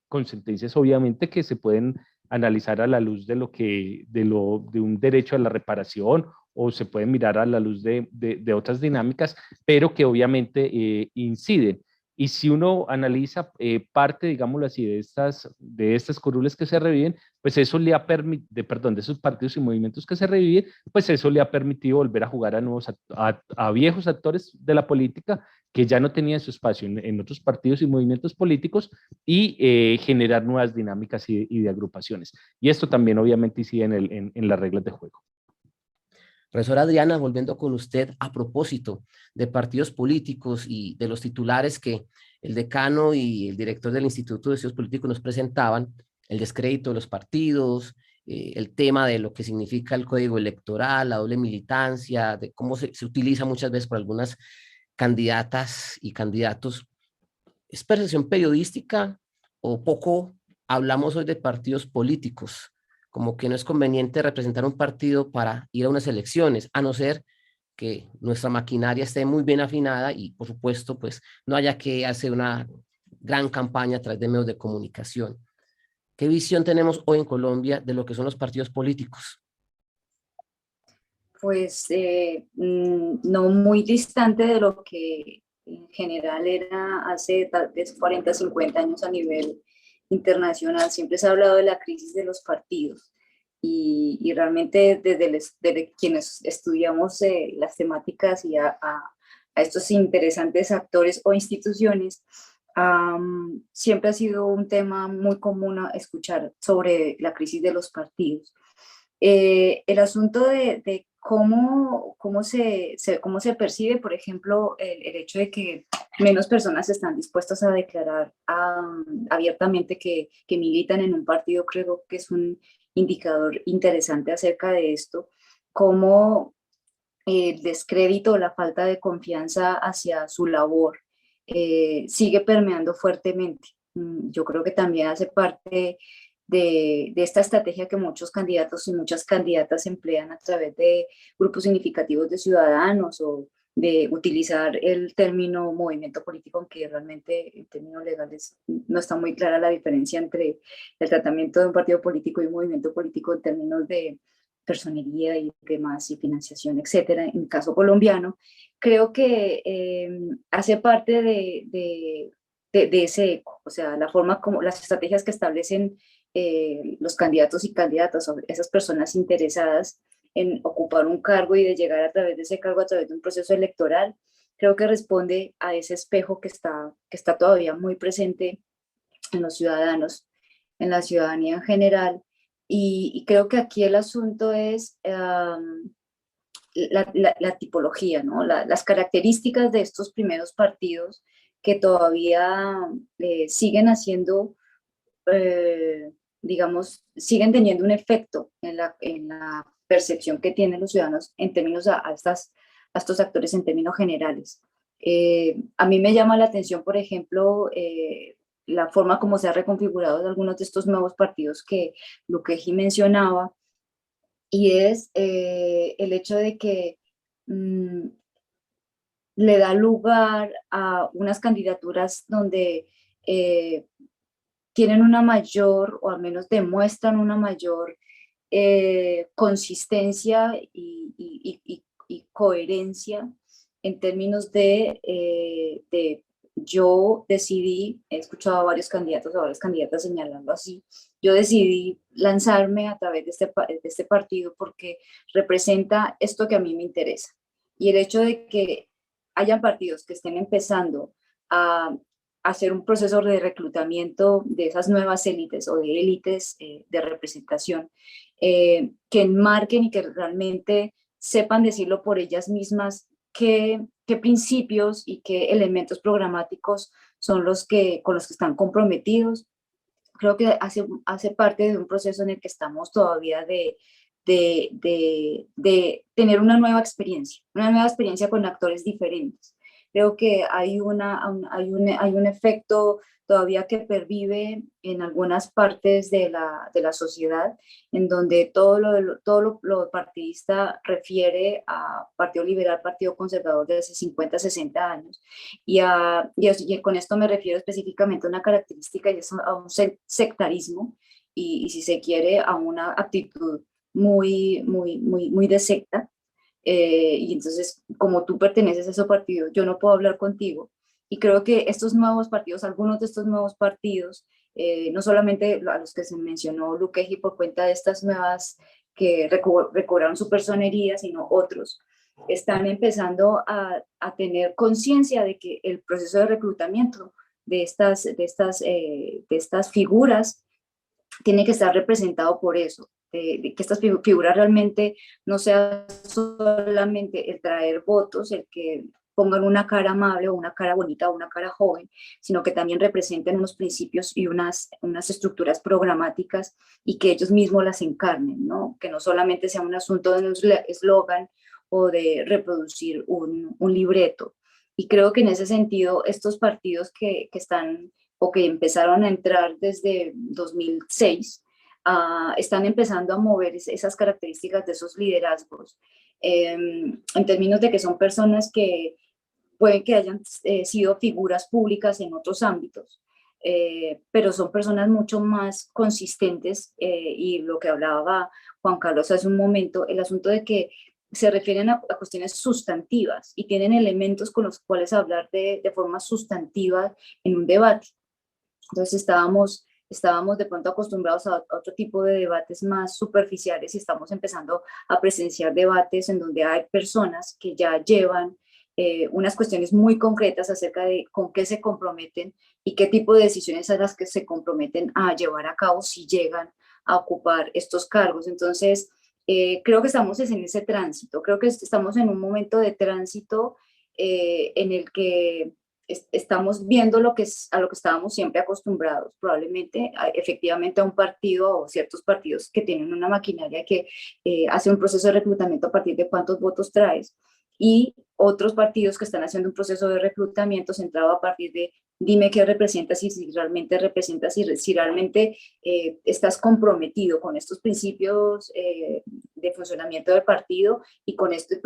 con sentencias obviamente que se pueden analizar a la luz de un derecho a la reparación, o se pueden mirar a la luz de otras dinámicas, pero que obviamente inciden. Y si uno analiza parte, digámoslo así, de estas curules que se reviven, pues eso le ha permitido, de esos partidos y movimientos que se reviven, pues eso le ha permitido volver a jugar a viejos actores de la política que ya no tenían su espacio en otros partidos y movimientos políticos, y generar nuevas dinámicas y de agrupaciones. Y esto también obviamente incide en las reglas de juego. Profesora Adriana, volviendo con usted a propósito de partidos políticos y de los titulares que el decano y el director del Instituto de Estudios Políticos nos presentaban, el descrédito de los partidos, el tema de lo que significa el código electoral, la doble militancia, de cómo se utiliza muchas veces por algunas candidatas y candidatos. ¿Es percepción periodística o poco hablamos hoy de partidos políticos? Como que no es conveniente representar un partido para ir a unas elecciones, a no ser que nuestra maquinaria esté muy bien afinada y, por supuesto, pues no haya que hacer una gran campaña a través de medios de comunicación. ¿Qué visión tenemos hoy en Colombia de lo que son los partidos políticos? Pues no muy distante de lo que en general era hace tal vez 40, 50 años a nivel internacional. Siempre se ha hablado de la crisis de los partidos y realmente desde quienes estudiamos las temáticas y a estos interesantes actores o instituciones, siempre ha sido un tema muy común a escuchar sobre la crisis de los partidos. El asunto de cómo se percibe, por ejemplo, el hecho de que menos personas están dispuestas a declarar abiertamente que militan en un partido, creo que es un indicador interesante acerca de esto, cómo el descrédito, la falta de confianza hacia su labor sigue permeando fuertemente. Yo creo que también hace parte de esta estrategia que muchos candidatos y muchas candidatas emplean a través de grupos significativos de ciudadanos o de utilizar el término movimiento político, aunque realmente en términos legales no está muy clara la diferencia entre el tratamiento de un partido político y un movimiento político en términos de personería y demás, y financiación, etcétera. En el caso colombiano, creo que hace parte de ese eco, o sea, la forma como las estrategias que establecen los candidatos y candidatas, o esas personas interesadas en ocupar un cargo y de llegar a través de ese cargo, a través de un proceso electoral, creo que responde a ese espejo que está todavía muy presente en los ciudadanos, en la ciudadanía en general. Y creo que aquí el asunto es la tipología, ¿no? Las características de estos primeros partidos que todavía siguen haciendo, digamos, siguen teniendo un efecto en la percepción que tienen los ciudadanos en términos a estos actores en términos generales. A mí me llama la atención, por ejemplo, la forma como se ha reconfigurado algunos de estos nuevos partidos que Luqueji mencionaba, y es el hecho de que le da lugar a unas candidaturas donde tienen una mayor, o al menos demuestran una mayor consistencia y coherencia en términos de yo decidí, he escuchado a varios candidatos, a varias candidatas señalando así, yo decidí lanzarme a través de este partido porque representa esto que a mí me interesa. Y el hecho de que hayan partidos que estén empezando a hacer un proceso de reclutamiento de esas nuevas élites o de élites de representación, que enmarquen y que realmente sepan decirlo por ellas mismas qué principios y qué elementos programáticos son con los que están comprometidos. Creo que hace parte de un proceso en el que estamos todavía de tener una nueva experiencia con actores diferentes. Creo que hay un efecto todavía que pervive en algunas partes de la sociedad, en donde todo lo partidista refiere a Partido Liberal, Partido Conservador de hace 50, 60 años. Y con esto me refiero específicamente a una característica, y es a un sectarismo, y si se quiere, a una actitud muy de secta. Y entonces, como tú perteneces a ese partido, yo no puedo hablar contigo. Y creo que estos nuevos partidos, algunos de estos nuevos partidos, no solamente a los que se mencionó Luqueji por cuenta de estas nuevas que recobraron su personería, sino otros, están empezando a tener conciencia de que el proceso de reclutamiento de estas figuras tiene que estar representado por eso. De que estas figuras realmente no sea solamente el traer votos, el que pongan una cara amable o una cara bonita o una cara joven, sino que también representen unos principios y unas estructuras programáticas y que ellos mismos las encarnen, ¿no? Que no solamente sea un asunto de un eslogan o de reproducir un libreto. Y creo que en ese sentido estos partidos que están o que empezaron a entrar desde 2006, están empezando a mover esas características de esos liderazgos, en términos de que son personas que pueden que hayan sido figuras públicas en otros ámbitos, pero son personas mucho más consistentes, y lo que hablaba Juan Carlos hace un momento, el asunto de que se refieren a cuestiones sustantivas y tienen elementos con los cuales hablar de forma sustantiva en un debate. Entonces estábamos de pronto acostumbrados a otro tipo de debates más superficiales y estamos empezando a presenciar debates en donde hay personas que ya llevan unas cuestiones muy concretas acerca de con qué se comprometen y qué tipo de decisiones a las que se comprometen a llevar a cabo si llegan a ocupar estos cargos. Entonces, creo que estamos en ese tránsito, creo que estamos en un momento de tránsito en el que estamos viendo a lo que estábamos siempre acostumbrados, probablemente efectivamente a un partido o ciertos partidos que tienen una maquinaria que hace un proceso de reclutamiento a partir de cuántos votos traes, y otros partidos que están haciendo un proceso de reclutamiento centrado a partir de dime qué representas y si realmente representas, si realmente estás comprometido con estos principios de funcionamiento del partido y con estos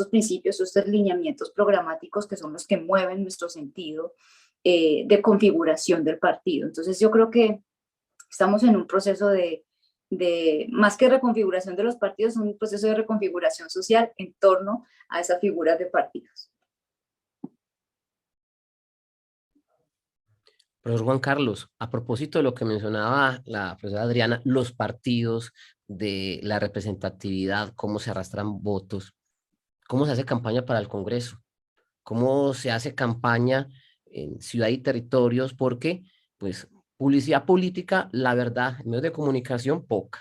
principios, estos lineamientos programáticos que son los que mueven nuestro sentido de configuración del partido. Entonces yo creo que estamos en un proceso de más que reconfiguración de los partidos, un proceso de reconfiguración social en torno a esas figuras de partidos. Profesor Juan Carlos, a propósito de lo que mencionaba la profesora Adriana, los partidos, de la representatividad, cómo se arrastran votos, cómo se hace campaña para el Congreso, cómo se hace campaña en ciudad y territorios, porque pues publicidad política, la verdad, en medios de comunicación, poca.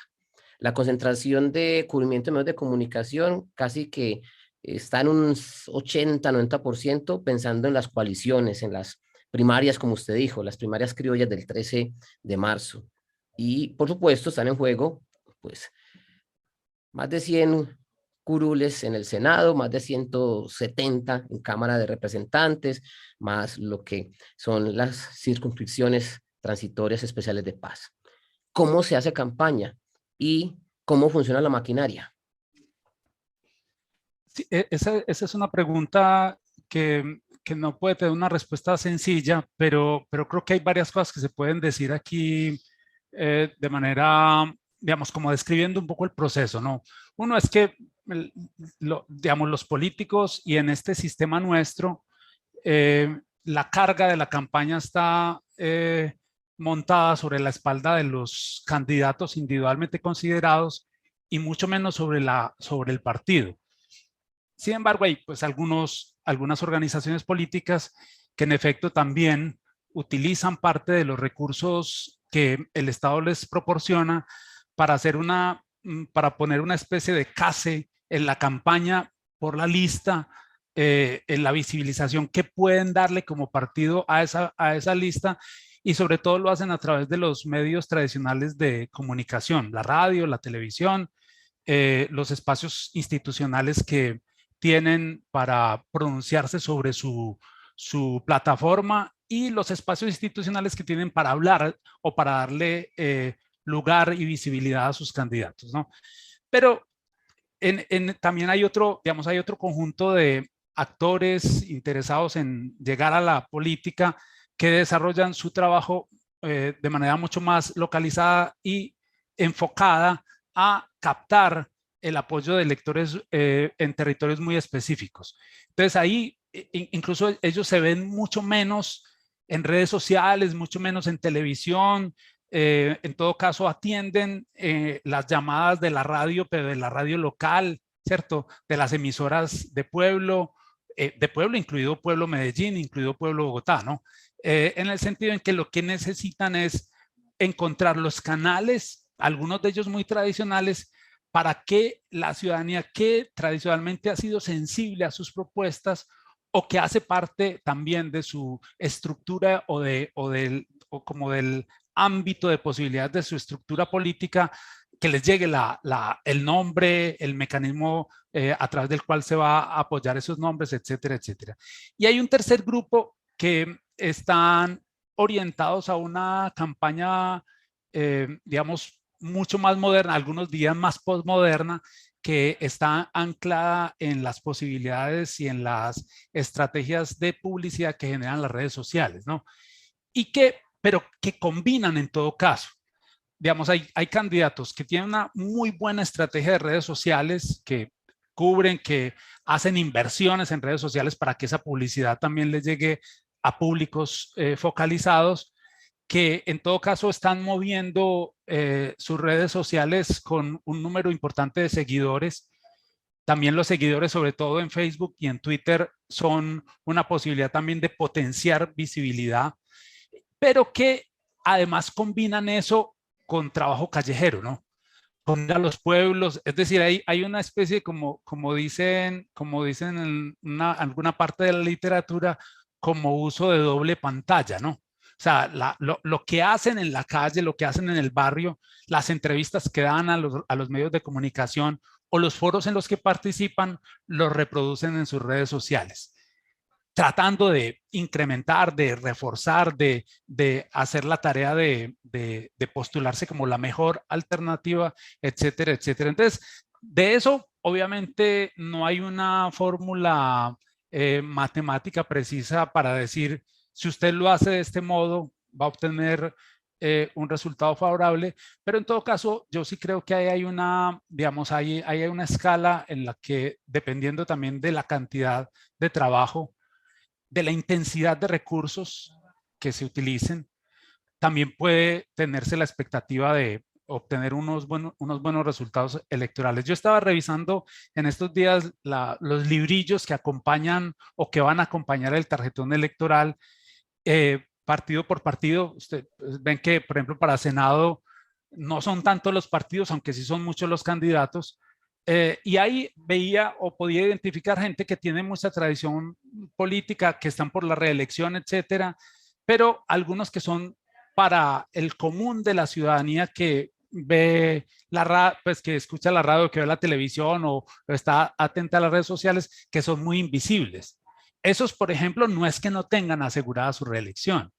La concentración de cubrimiento en medios de comunicación casi que está en un 80-90% pensando en las coaliciones, en las primarias, como usted dijo, las primarias criollas del 13 de marzo. Y, por supuesto, están en juego, pues, más de 100 curules en el Senado, más de 170 en Cámara de Representantes, más lo que son las circunscripciones transitorias especiales de paz. ¿Cómo se hace campaña y cómo funciona la maquinaria? Sí, esa es una pregunta que que no puede tener una respuesta sencilla, pero creo que hay varias cosas que se pueden decir aquí de manera, digamos, como describiendo un poco el proceso, ¿no? Uno es que, digamos, los políticos y en este sistema nuestro, la carga de la campaña está montada sobre la espalda de los candidatos individualmente considerados y mucho menos sobre el partido. Sin embargo, hay pues algunas organizaciones políticas que en efecto también utilizan parte de los recursos que el Estado les proporciona para para poner una especie de case en la campaña por la lista, en la visibilización que pueden darle como partido a esa lista, y sobre todo lo hacen a través de los medios tradicionales de comunicación, la radio, la televisión, los espacios institucionales que tienen para pronunciarse sobre su plataforma y los espacios institucionales que tienen para hablar o para darle lugar y visibilidad a sus candidatos, ¿no? Pero también hay otro conjunto de actores interesados en llegar a la política que desarrollan su trabajo de manera mucho más localizada y enfocada a captar el apoyo de electores en territorios muy específicos. Entonces ahí incluso ellos se ven mucho menos en redes sociales, mucho menos en televisión. En todo caso atienden las llamadas de la radio, pero de la radio local, ¿cierto? De las emisoras de pueblo, incluido Pueblo Medellín, incluido Pueblo Bogotá, ¿no? En el sentido en que lo que necesitan es encontrar los canales, algunos de ellos muy tradicionales, para que la ciudadanía que tradicionalmente ha sido sensible a sus propuestas o que hace parte también de su estructura o como del ámbito de posibilidades de su estructura política, que les llegue el nombre, el mecanismo a través del cual se va a apoyar esos nombres, etcétera, etcétera. Y hay un tercer grupo que están orientados a una campaña, digamos, mucho más moderna, algunos días más postmoderna, que está anclada en las posibilidades y en las estrategias de publicidad que generan las redes sociales, ¿no? Pero que combinan en todo caso. Digamos, hay candidatos que tienen una muy buena estrategia de redes sociales, que cubren, que hacen inversiones en redes sociales para que esa publicidad también les llegue a públicos focalizados, que en todo caso están moviendo sus redes sociales con un número importante de seguidores. También los seguidores, sobre todo en Facebook y en Twitter, son una posibilidad también de potenciar visibilidad, pero que además combinan eso con trabajo callejero, ¿no? Con ir a los pueblos, es decir, hay una especie, como dicen en alguna parte de la literatura, como uso de doble pantalla, ¿no? O sea, lo que hacen en la calle, lo que hacen en el barrio, las entrevistas que dan a los medios de comunicación o los foros en los que participan, los reproducen en sus redes sociales, tratando de incrementar, de reforzar, de hacer la tarea de postularse como la mejor alternativa, etcétera, etcétera. Entonces, de eso, obviamente, no hay una fórmula matemática precisa para decir, si usted lo hace de este modo, va a obtener un resultado favorable, pero en todo caso, yo sí creo que hay una, digamos, hay una escala en la que, dependiendo también de la cantidad de trabajo, de la intensidad de recursos que se utilicen, también puede tenerse la expectativa de obtener unos buenos resultados electorales. Yo estaba revisando en estos días los librillos que acompañan o que van a acompañar el tarjetón electoral, partido por partido. Ustedes ven que, por ejemplo, para Senado no son tantos los partidos, aunque sí son muchos los candidatos. Y ahí veía o podía identificar gente que tiene mucha tradición política, que están por la reelección, etcétera, pero algunos que son para el común de la ciudadanía que ve pues que escucha la radio, que ve la televisión o está atenta a las redes sociales, que son muy invisibles. Esos, por ejemplo, no es que no tengan asegurada su reelección,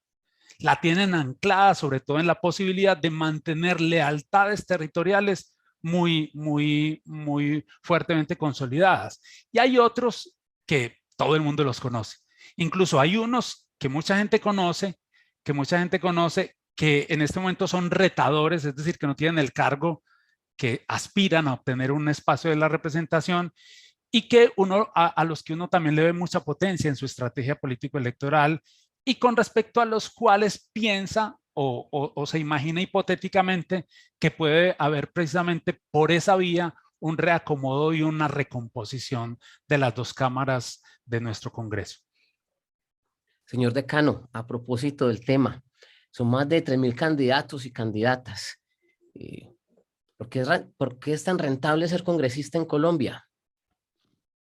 la tienen anclada sobre todo en la posibilidad de mantener lealtades territoriales muy fuertemente consolidadas. Y hay otros que todo el mundo los conoce, Incluso hay unos que mucha gente conoce, que en este momento son retadores, es decir, que no tienen el cargo, que aspiran a obtener un espacio de la representación y que a los que uno también le ve mucha potencia en su estrategia político-electoral y con respecto a los cuales piensa o se imagina hipotéticamente que puede haber precisamente por esa vía un reacomodo y una recomposición de las dos cámaras de nuestro Congreso. Señor decano, a propósito del tema, son más de 3.000 candidatos y candidatas. ¿Por qué es tan rentable ser congresista en Colombia?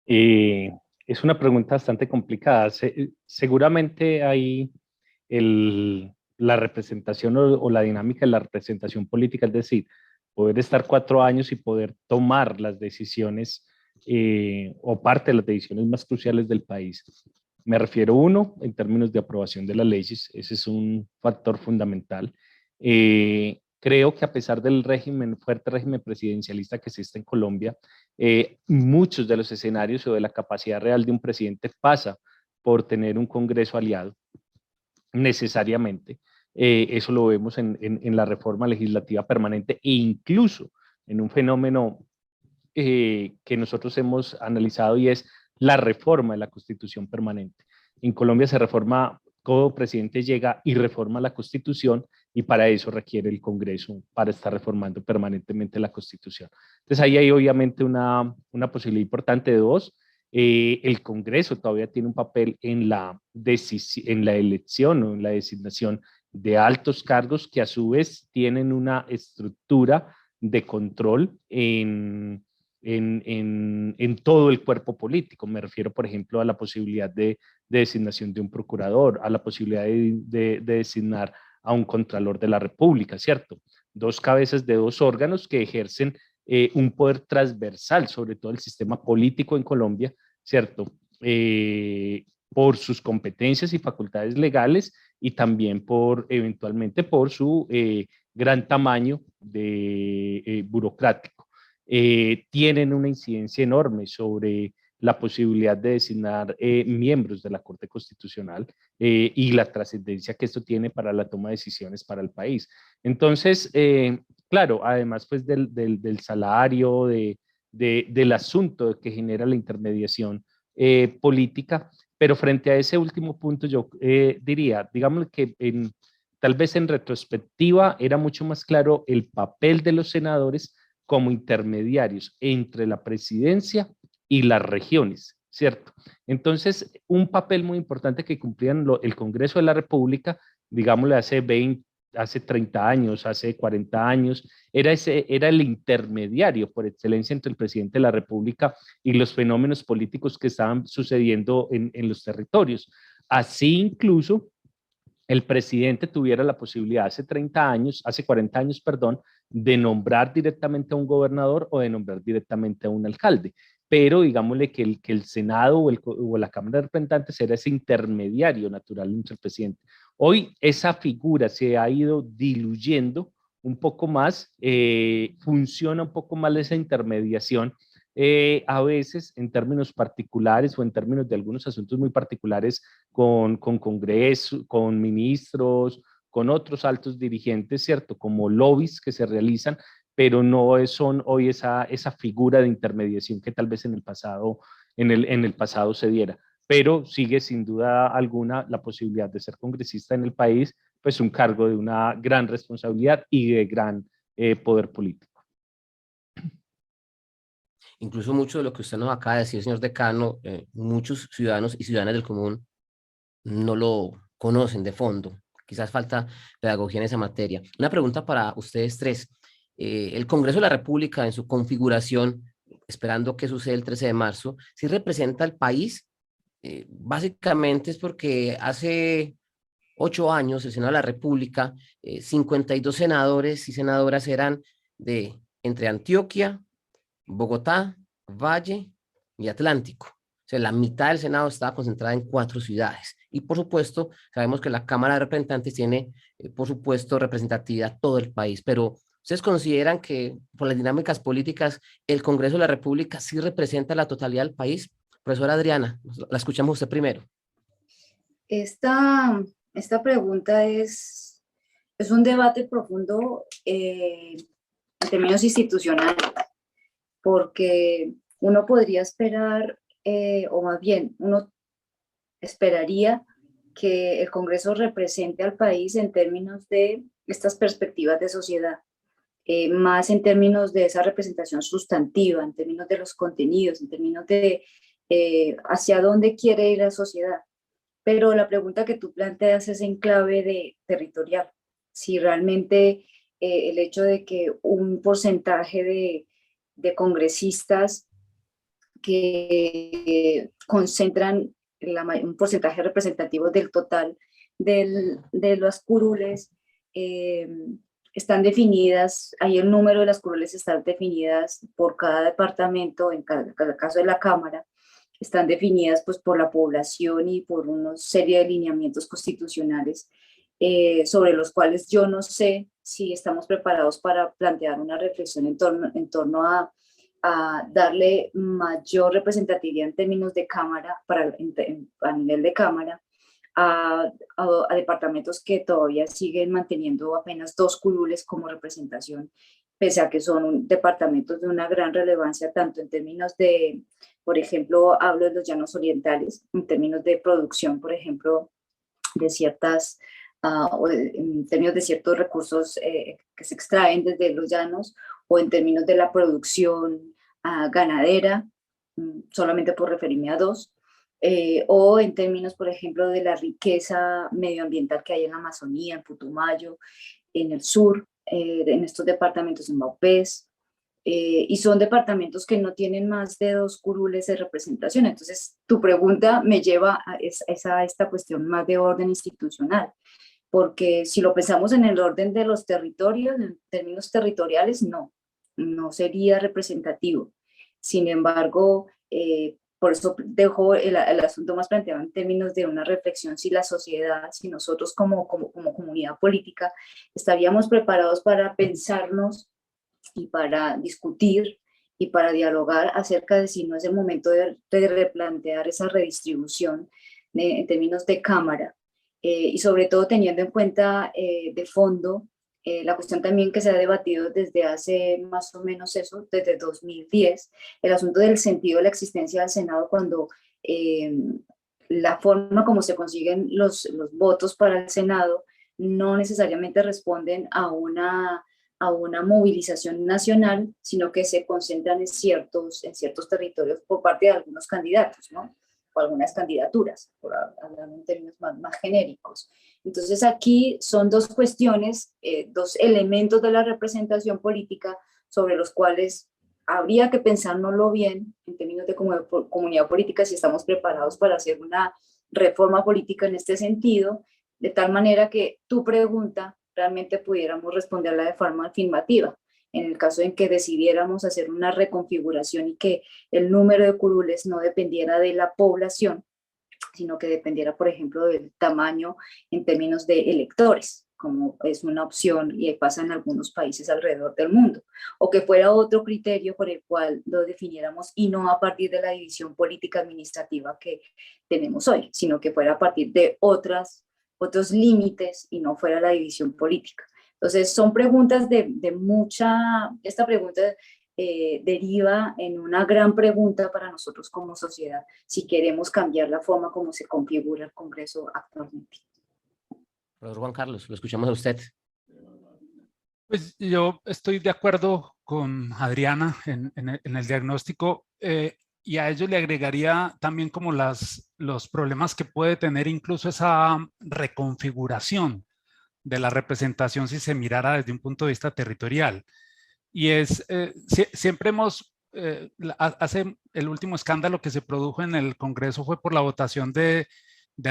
Es una pregunta bastante complicada. Seguramente hay la representación o la dinámica de la representación política, es decir, poder estar 4 años y poder tomar las decisiones o parte de las decisiones más cruciales del país. Me refiero, uno, en términos de aprobación de las leyes, ese es un factor fundamental. Creo que a pesar del fuerte régimen presidencialista que existe en Colombia, muchos de los escenarios o de la capacidad real de un presidente pasa por tener un Congreso aliado, necesariamente. Eso lo vemos en la reforma legislativa permanente e incluso en un fenómeno que nosotros hemos analizado y es la reforma de la Constitución permanente. En Colombia se reforma, todo presidente llega y reforma la Constitución y para eso requiere el Congreso para estar reformando permanentemente la Constitución. Entonces ahí hay obviamente una posibilidad importante de dos. El Congreso todavía tiene un papel en la elección o en la designación de altos cargos que a su vez tienen una estructura de control en todo el cuerpo político. Me refiero, por ejemplo, a la posibilidad de designación de un procurador, a la posibilidad de designar a un contralor de la República, ¿cierto? Dos cabezas de dos órganos que ejercen un poder transversal sobre todo el sistema político en Colombia, ¿cierto? Por sus competencias y facultades legales y también eventualmente por su gran tamaño burocrático. Tienen una incidencia enorme sobre la posibilidad de designar miembros de la Corte Constitucional y la trascendencia que esto tiene para la toma de decisiones para el país. Entonces, claro, además pues del salario, del asunto que genera la intermediación política, pero frente a ese último punto yo diría, digamos que tal vez en retrospectiva era mucho más claro el papel de los senadores como intermediarios entre la presidencia y las regiones, ¿cierto? Entonces, un papel muy importante que cumplían el Congreso de la República, digámosle hace 30 años, hace 40 años, era el intermediario por excelencia entre el presidente de la República y los fenómenos políticos que estaban sucediendo en los territorios. Así incluso el presidente tuviera la posibilidad hace 40 años, perdón, de nombrar directamente a un gobernador o de nombrar directamente a un alcalde. Pero digámosle que el Senado o la Cámara de Representantes era ese intermediario natural entre el presidente. Hoy esa figura se ha ido diluyendo un poco más, funciona un poco más esa intermediación, a veces en términos particulares o en términos de algunos asuntos muy particulares con Congreso, con ministros, con otros altos dirigentes, ¿cierto? Como lobbies que se realizan, pero no son hoy esa figura de intermediación que tal vez en el pasado se diera. Pero sigue sin duda alguna la posibilidad de ser congresista en el país, pues un cargo de una gran responsabilidad y de gran poder político. Incluso mucho de lo que usted nos acaba de decir, señor decano, muchos ciudadanos y ciudadanas del común no lo conocen de fondo. Quizás falta pedagogía en esa materia. Una pregunta para ustedes tres. El Congreso de la República en su configuración, esperando que suceda el 13 de marzo, ¿sí representa al país? Básicamente es porque hace 8 años el Senado de la República, 52 senadores y senadoras eran entre Antioquia, Bogotá, Valle y Atlántico. O sea, la mitad del Senado estaba concentrada en 4 ciudades. Y por supuesto, sabemos que la Cámara de Representantes tiene, por supuesto, representatividad todo el país. Pero, ¿ustedes consideran que por las dinámicas políticas el Congreso de la República sí representa la totalidad del país? Profesora Adriana, la escuchamos usted primero. Esta pregunta es un debate profundo en términos institucionales, porque uno podría esperar, o más bien, uno esperaría que el Congreso represente al país en términos de estas perspectivas de sociedad, más en términos de esa representación sustantiva, en términos de los contenidos, en términos de hacia dónde quiere ir la sociedad. Pero la pregunta que tú planteas es en clave de territorial. Si realmente el hecho de que un porcentaje de congresistas que concentran un porcentaje representativo del total de las curules, están definidas, ahí el número de las curules están definidas por cada departamento, en cada caso de la Cámara, están definidas pues por la población y por una serie de lineamientos constitucionales sobre los cuales yo no sé si estamos preparados para plantear una reflexión en torno a darle mayor representatividad en términos de Cámara, a nivel de Cámara, a departamentos que todavía siguen manteniendo apenas 2 curules como representación, pese a que son departamentos de una gran relevancia, tanto en términos de, por ejemplo, hablo de los llanos orientales, en términos de producción, por ejemplo, de ciertas, en términos de ciertos recursos que se extraen desde los llanos, o en términos de la producción ganadera, solamente por referirme a 2, o en términos, por ejemplo, de la riqueza medioambiental que hay en la Amazonía, en Putumayo, en el sur, en estos departamentos en Maupés, y son departamentos que no tienen más de 2 curules de representación. Entonces, tu pregunta me lleva a esta cuestión más de orden institucional, porque si lo pensamos en el orden de los territorios, en términos territoriales, no sería representativo. Sin embargo, por eso dejo el asunto más planteado en términos de una reflexión si la sociedad, si nosotros como comunidad política estaríamos preparados para pensarnos y para discutir y para dialogar acerca de si no es el momento de replantear esa redistribución en términos de Cámara, y sobre todo teniendo en cuenta de fondo la cuestión también que se ha debatido desde hace más o menos eso, desde 2010, el asunto del sentido de la existencia del Senado cuando la forma como se consiguen los votos para el Senado no necesariamente responden a una movilización nacional, sino que se concentran en ciertos territorios por parte de algunos candidatos, ¿no? O algunas candidaturas, por hablar en términos más genéricos. Entonces aquí son 2 cuestiones, 2 elementos de la representación política sobre los cuales habría que pensárnoslo bien en términos de comunidad política si estamos preparados para hacer una reforma política en este sentido, de tal manera que tu pregunta realmente pudiéramos responderla de forma afirmativa. En el caso en que decidiéramos hacer una reconfiguración y que el número de curules no dependiera de la población, sino que dependiera, por ejemplo, del tamaño en términos de electores, como es una opción y pasa en algunos países alrededor del mundo, o que fuera otro criterio por el cual lo definiéramos y no a partir de la división política administrativa que tenemos hoy, sino que fuera a partir de otros límites y no fuera la división política. Entonces, son preguntas esta pregunta deriva en una gran pregunta para nosotros como sociedad, si queremos cambiar la forma como se configura el Congreso actualmente. Profesor Juan Carlos, lo escuchamos a usted. Pues yo estoy de acuerdo con Adriana en el diagnóstico, y a ello le agregaría también como los problemas que puede tener incluso esa reconfiguración de la representación si se mirara desde un punto de vista territorial. Y es, siempre hemos, hace el último escándalo que se produjo en el Congreso fue por la votación del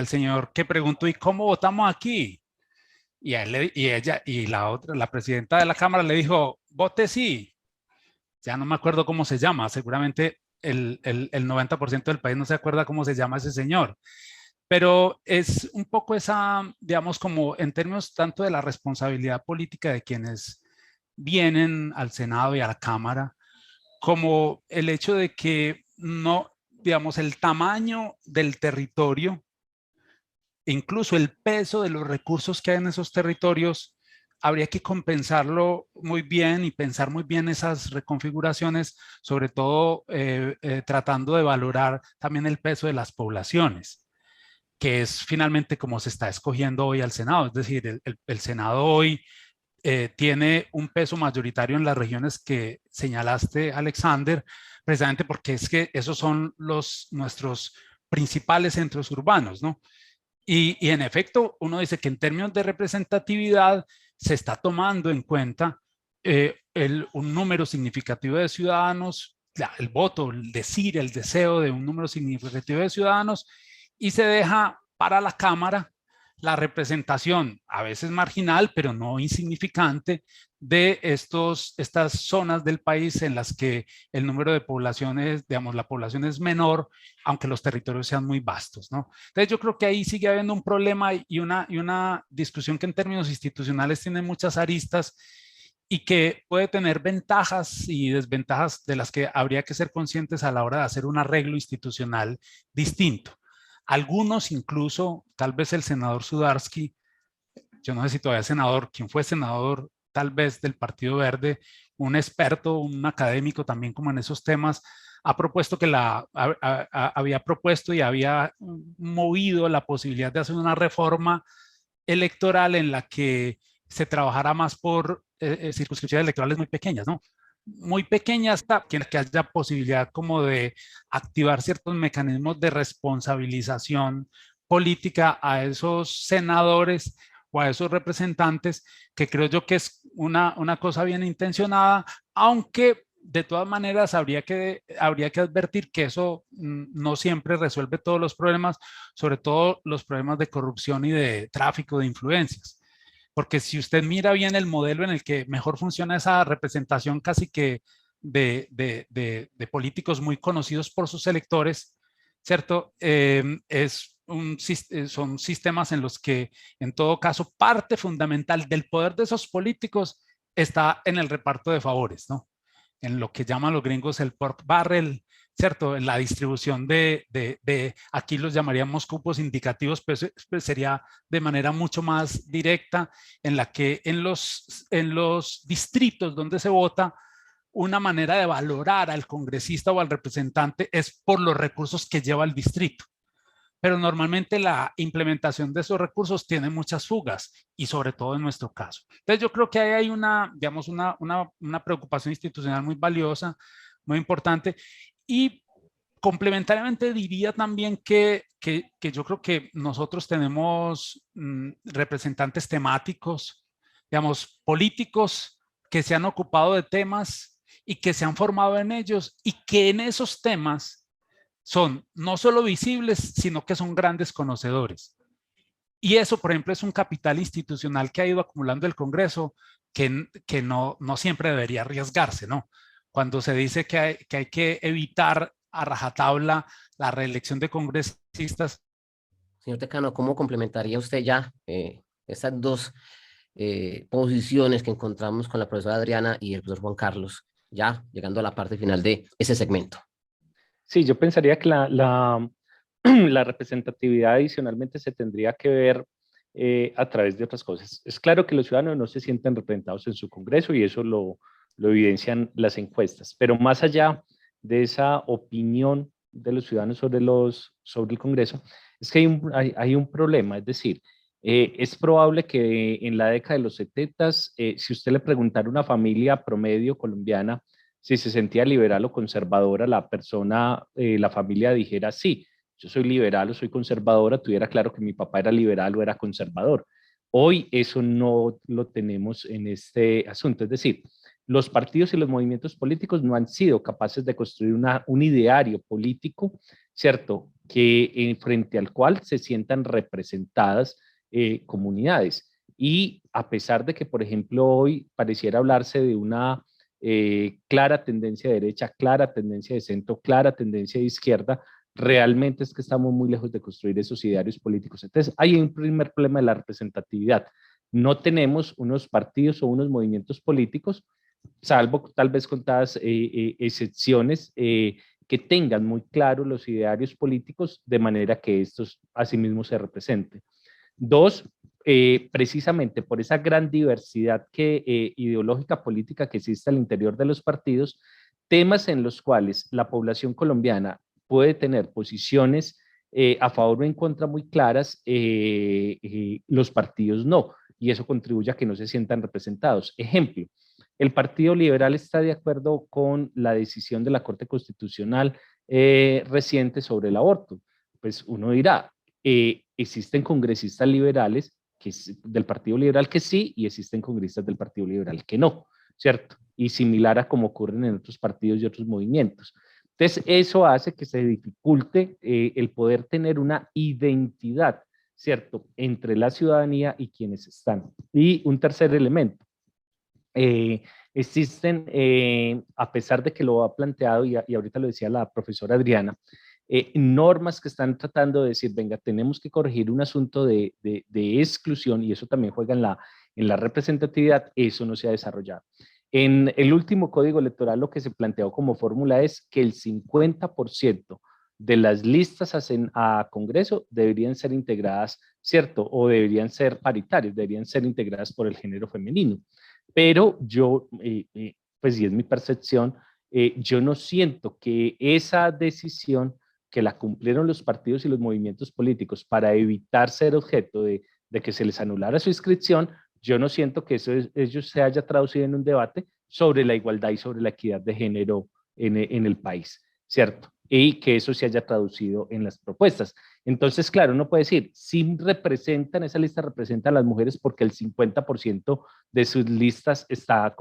señor que preguntó, ¿y cómo votamos aquí? Y ella y la presidenta de la Cámara le dijo, vote sí. Ya no me acuerdo cómo se llama, seguramente el 90% del país no se acuerda cómo se llama ese señor. Pero es un poco esa, digamos, como en términos tanto de la responsabilidad política de quienes vienen al Senado y a la Cámara, como el hecho de que no, digamos, el tamaño del territorio incluso el peso de los recursos que hay en esos territorios habría que compensarlo muy bien y pensar muy bien esas reconfiguraciones, sobre todo tratando de valorar también el peso de las poblaciones, que es finalmente como se está escogiendo hoy al Senado. Es decir, el Senado hoy tiene un peso mayoritario en las regiones que señalaste, Alexander, precisamente porque es que esos son nuestros principales centros urbanos, ¿no? Y en efecto, uno dice que en términos de representatividad se está tomando en cuenta un número significativo de ciudadanos, el voto, el decir, el deseo de un número significativo de ciudadanos, y se deja para la Cámara la representación, a veces marginal, pero no insignificante, de estas zonas del país en las que el número de poblaciones, digamos, la población es menor, aunque los territorios sean muy vastos, ¿no? Entonces yo creo que ahí sigue habiendo un problema y una discusión que en términos institucionales tiene muchas aristas y que puede tener ventajas y desventajas de las que habría que ser conscientes a la hora de hacer un arreglo institucional distinto. Algunos incluso, tal vez el senador Sudarsky, yo no sé si todavía es senador, quien fue senador tal vez del Partido Verde, un experto, un académico también como en esos temas, ha propuesto había propuesto y había movido la posibilidad de hacer una reforma electoral en la que se trabajara más por circunscripciones electorales muy pequeñas, ¿no? Muy pequeñas, que haya posibilidad como de activar ciertos mecanismos de responsabilización política a esos senadores o a esos representantes, que creo yo que es una cosa bien intencionada, aunque de todas maneras habría que advertir que eso no siempre resuelve todos los problemas, sobre todo los problemas de corrupción y de tráfico de influencias. Porque si usted mira bien el modelo en el que mejor funciona esa representación casi que de políticos muy conocidos por sus electores, ¿cierto? Son sistemas en los que, en todo caso, parte fundamental del poder de esos políticos está en el reparto de favores, ¿no? En lo que llaman los gringos el pork barrel, ¿cierto? En la distribución aquí los llamaríamos cupos indicativos, pero pues sería de manera mucho más directa, en la que en los distritos donde se vota, una manera de valorar al congresista o al representante es por los recursos que lleva el distrito. Pero normalmente la implementación de esos recursos tiene muchas fugas y sobre todo en nuestro caso. Entonces yo creo que ahí hay digamos, una preocupación institucional muy valiosa, muy importante, y complementariamente diría también que yo creo que nosotros tenemos representantes temáticos, digamos, políticos que se han ocupado de temas y que se han formado en ellos y que en esos temas son no solo visibles, sino que son grandes conocedores. Y eso, por ejemplo, es un capital institucional que ha ido acumulando el Congreso que no siempre debería arriesgarse, ¿no? Cuando se dice que hay que evitar a rajatabla la reelección de congresistas. Señor decano, ¿cómo complementaría usted ya estas dos posiciones que encontramos con la profesora Adriana y el profesor Juan Carlos, ya llegando a la parte final de ese segmento? Sí, yo pensaría que la representatividad adicionalmente se tendría que ver a través de otras cosas. Es claro que los ciudadanos no se sienten representados en su Congreso y eso lo evidencian las encuestas, pero más allá de esa opinión de los ciudadanos sobre el Congreso, es que hay un problema, es decir, es probable que en la década de los 70, si usted le preguntara a una familia promedio colombiana si se sentía liberal o conservadora, la familia dijera sí, yo soy liberal o soy conservadora, tuviera claro que mi papá era liberal o era conservador. Hoy eso no lo tenemos en este asunto, es decir, los partidos y los movimientos políticos no han sido capaces de construir un ideario político, ¿cierto? Frente al cual se sientan representadas comunidades. Y a pesar de que, por ejemplo, hoy pareciera hablarse de una clara tendencia de derecha, clara tendencia de centro, clara tendencia de izquierda, realmente es que estamos muy lejos de construir esos idearios políticos. Entonces, hay un primer problema de la representatividad. No tenemos unos partidos o unos movimientos políticos, salvo tal vez contadas excepciones, que tengan muy claro los idearios políticos de manera que estos asimismo se representen. Dos, precisamente por esa gran diversidad ideológica política que existe al interior de los partidos, temas en los cuales la población colombiana puede tener posiciones a favor o en contra muy claras, los partidos no, y eso contribuye a que no se sientan representados. Ejemplo, el Partido Liberal está de acuerdo con la decisión de la Corte Constitucional reciente sobre el aborto. Pues uno dirá, existen congresistas liberales del Partido Liberal que sí, y existen congresistas del Partido Liberal que no, ¿cierto? Y similar a como ocurren en otros partidos y otros movimientos. Entonces, eso hace que se dificulte el poder tener una identidad, ¿cierto?, entre la ciudadanía y quienes están. Y un tercer elemento, existen, a pesar de que lo ha planteado, y ahorita lo decía la profesora Adriana, normas que están tratando de decir, venga, tenemos que corregir un asunto de exclusión, y eso también juega en la representatividad, eso no se ha desarrollado. En el último código electoral lo que se planteó como fórmula es que el 50% de las listas a Congreso deberían ser integradas, ¿cierto? O deberían ser paritarias, deberían ser integradas por el género femenino. Pero yo, pues y es mi percepción, yo no siento que esa decisión que la cumplieron los partidos y los movimientos políticos para evitar ser objeto de que se les anulara su inscripción, yo no siento que eso se haya traducido en un debate sobre la igualdad y sobre la equidad de género en el país, ¿cierto? Y que eso se haya traducido en las propuestas. Entonces, claro, uno puede decir, sí representan, esa lista representa a las mujeres porque el 50% de sus listas está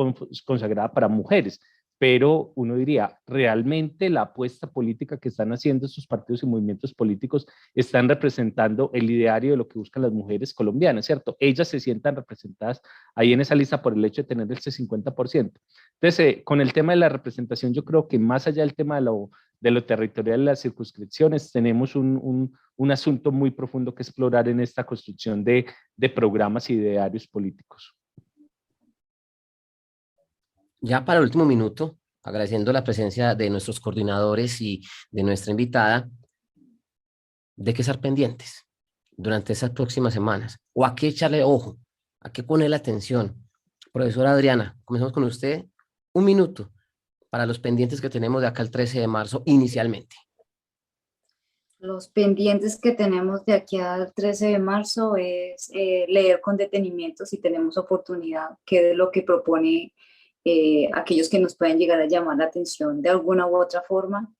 consagrada para mujeres, pero uno diría, realmente la apuesta política que están haciendo estos partidos y movimientos políticos están representando el ideario de lo que buscan las mujeres colombianas, ¿cierto? Ellas se sientan representadas ahí en esa lista por el hecho de tener ese 50%. Entonces, con el tema de la representación, yo creo que más allá del tema de lo territorial de las circunscripciones, tenemos un asunto muy profundo que explorar en esta construcción de programas y idearios políticos. Ya para el último minuto, agradeciendo la presencia de nuestros coordinadores y de nuestra invitada, ¿de qué estar pendientes durante esas próximas semanas? ¿O a qué echarle ojo? ¿A qué ponerle atención? Profesora Adriana, comenzamos con usted. Un minuto para los pendientes que tenemos de acá al 13 de marzo inicialmente. Los pendientes que tenemos de aquí al 13 de marzo es leer con detenimiento si tenemos oportunidad, qué es lo que propone aquellos que nos pueden llegar a llamar la atención de alguna u otra forma.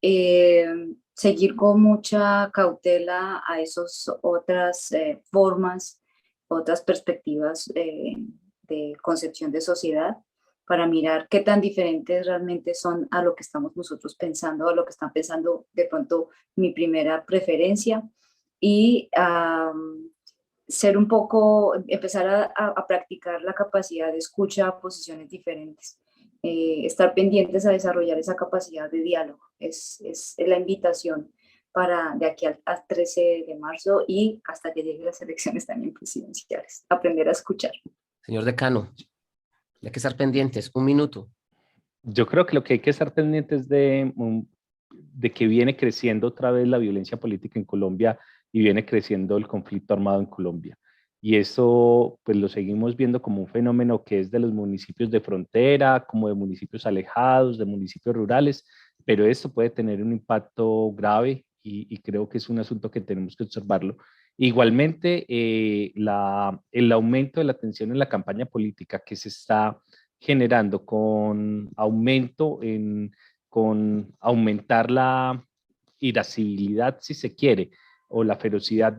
Seguir con mucha cautela a esas otras formas, otras perspectivas de concepción de sociedad, para mirar qué tan diferentes realmente son a lo que estamos nosotros pensando, a lo que están pensando de pronto mi primera preferencia, y ser un poco, empezar a practicar la capacidad de escucha a posiciones diferentes, estar pendientes a desarrollar esa capacidad de diálogo, es la invitación para de aquí al 13 de marzo y hasta que lleguen las elecciones también presidenciales, aprender a escuchar. Señor decano, hay que estar pendientes, un minuto. Yo creo que lo que hay que estar pendientes de que viene creciendo otra vez la violencia política en Colombia y viene creciendo el conflicto armado en Colombia. Y eso pues lo seguimos viendo como un fenómeno que es de los municipios de frontera, como de municipios alejados, de municipios rurales, pero esto puede tener un impacto grave y creo que es un asunto que tenemos que observarlo. Igualmente, el aumento de la tensión en la campaña política que se está generando con aumentar la irascibilidad, si se quiere, o la ferocidad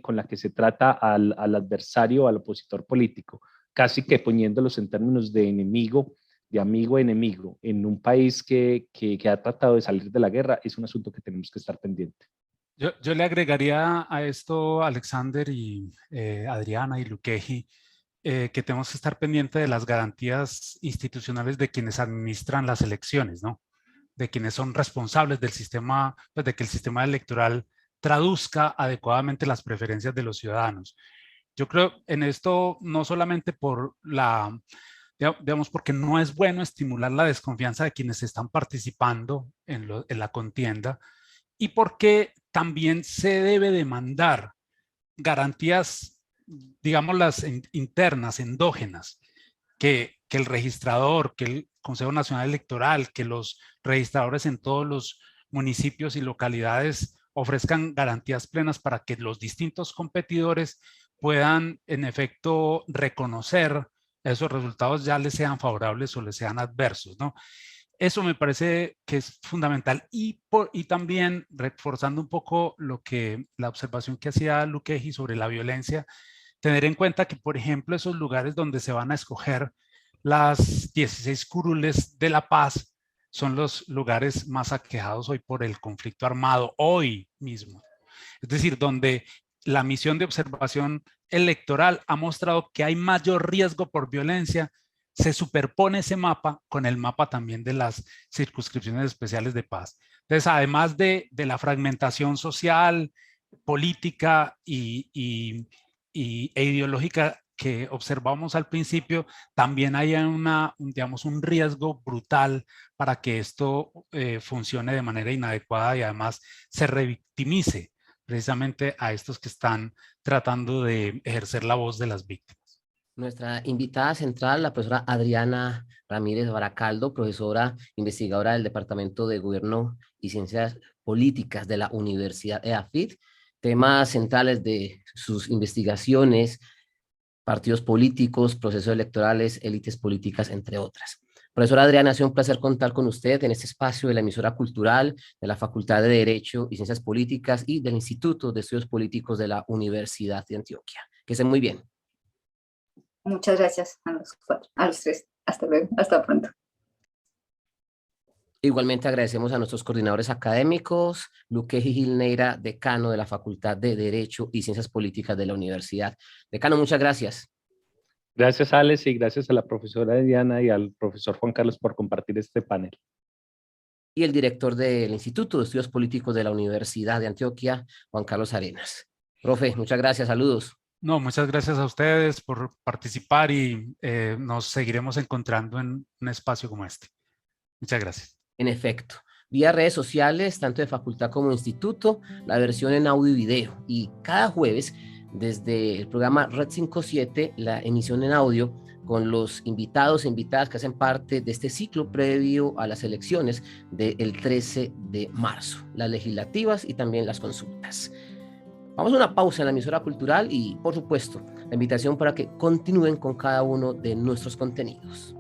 con la que se trata al adversario, al opositor político, casi que poniéndolos en términos de enemigo, de amigo-enemigo, en un país que ha tratado de salir de la guerra, es un asunto que tenemos que estar pendiente. Yo le agregaría a esto, Alexander y Adriana y Luqueji, que tenemos que estar pendientes de las garantías institucionales de quienes administran las elecciones, ¿no? De quienes son responsables del sistema, pues de que el sistema electoral traduzca adecuadamente las preferencias de los ciudadanos. Yo creo en esto no solamente digamos, porque no es bueno estimular la desconfianza de quienes están participando en la contienda, y porque también se debe demandar garantías, digamos las internas, endógenas, que el registrador, que el Consejo Nacional Electoral, que los registradores en todos los municipios y localidades ofrezcan garantías plenas para que los distintos competidores puedan en efecto reconocer esos resultados, ya les sean favorables o les sean adversos, ¿no? Eso me parece que es fundamental. Y también reforzando un poco la observación que hacía Luqueji sobre la violencia, tener en cuenta que, por ejemplo, esos lugares donde se van a escoger las 16 curules de la paz son los lugares más aquejados hoy por el conflicto armado, hoy mismo. Es decir, donde la misión de observación electoral ha mostrado que hay mayor riesgo por violencia, se superpone ese mapa con el mapa también de las circunscripciones especiales de paz. Entonces, además de la fragmentación social, política e ideológica que observamos al principio, también hay digamos, un riesgo brutal para que esto funcione de manera inadecuada y además se revictimice precisamente a estos que están tratando de ejercer la voz de las víctimas. Nuestra invitada central, la profesora Adriana Ramírez Baracaldo, profesora investigadora del Departamento de Gobierno y Ciencias Políticas de la Universidad EAFIT. Temas centrales de sus investigaciones: partidos políticos, procesos electorales, élites políticas, entre otras. Profesora Adriana, ha sido un placer contar con usted en este espacio de la emisora cultural de la Facultad de Derecho y Ciencias Políticas y del Instituto de Estudios Políticos de la Universidad de Antioquia. Que estén muy bien. Muchas gracias a los cuatro, a los tres. Hasta luego, hasta pronto. Igualmente agradecemos a nuestros coordinadores académicos, Luqueji Gil Neira, decano de la Facultad de Derecho y Ciencias Políticas de la Universidad. Decano, muchas gracias. Gracias, Alex, y gracias a la profesora Diana y al profesor Juan Carlos por compartir este panel. Y el director del Instituto de Estudios Políticos de la Universidad de Antioquia, Juan Carlos Arenas. Profe, muchas gracias, saludos. No, muchas gracias a ustedes por participar y nos seguiremos encontrando en un espacio como este. Muchas gracias. En efecto, vía redes sociales, tanto de facultad como instituto, la versión en audio y video. Y cada jueves, desde el programa Red 57, la emisión en audio con los invitados e invitadas que hacen parte de este ciclo previo a las elecciones del 13 de marzo, las legislativas y también las consultas. Vamos a una pausa en la emisora cultural y, por supuesto, la invitación para que continúen con cada uno de nuestros contenidos.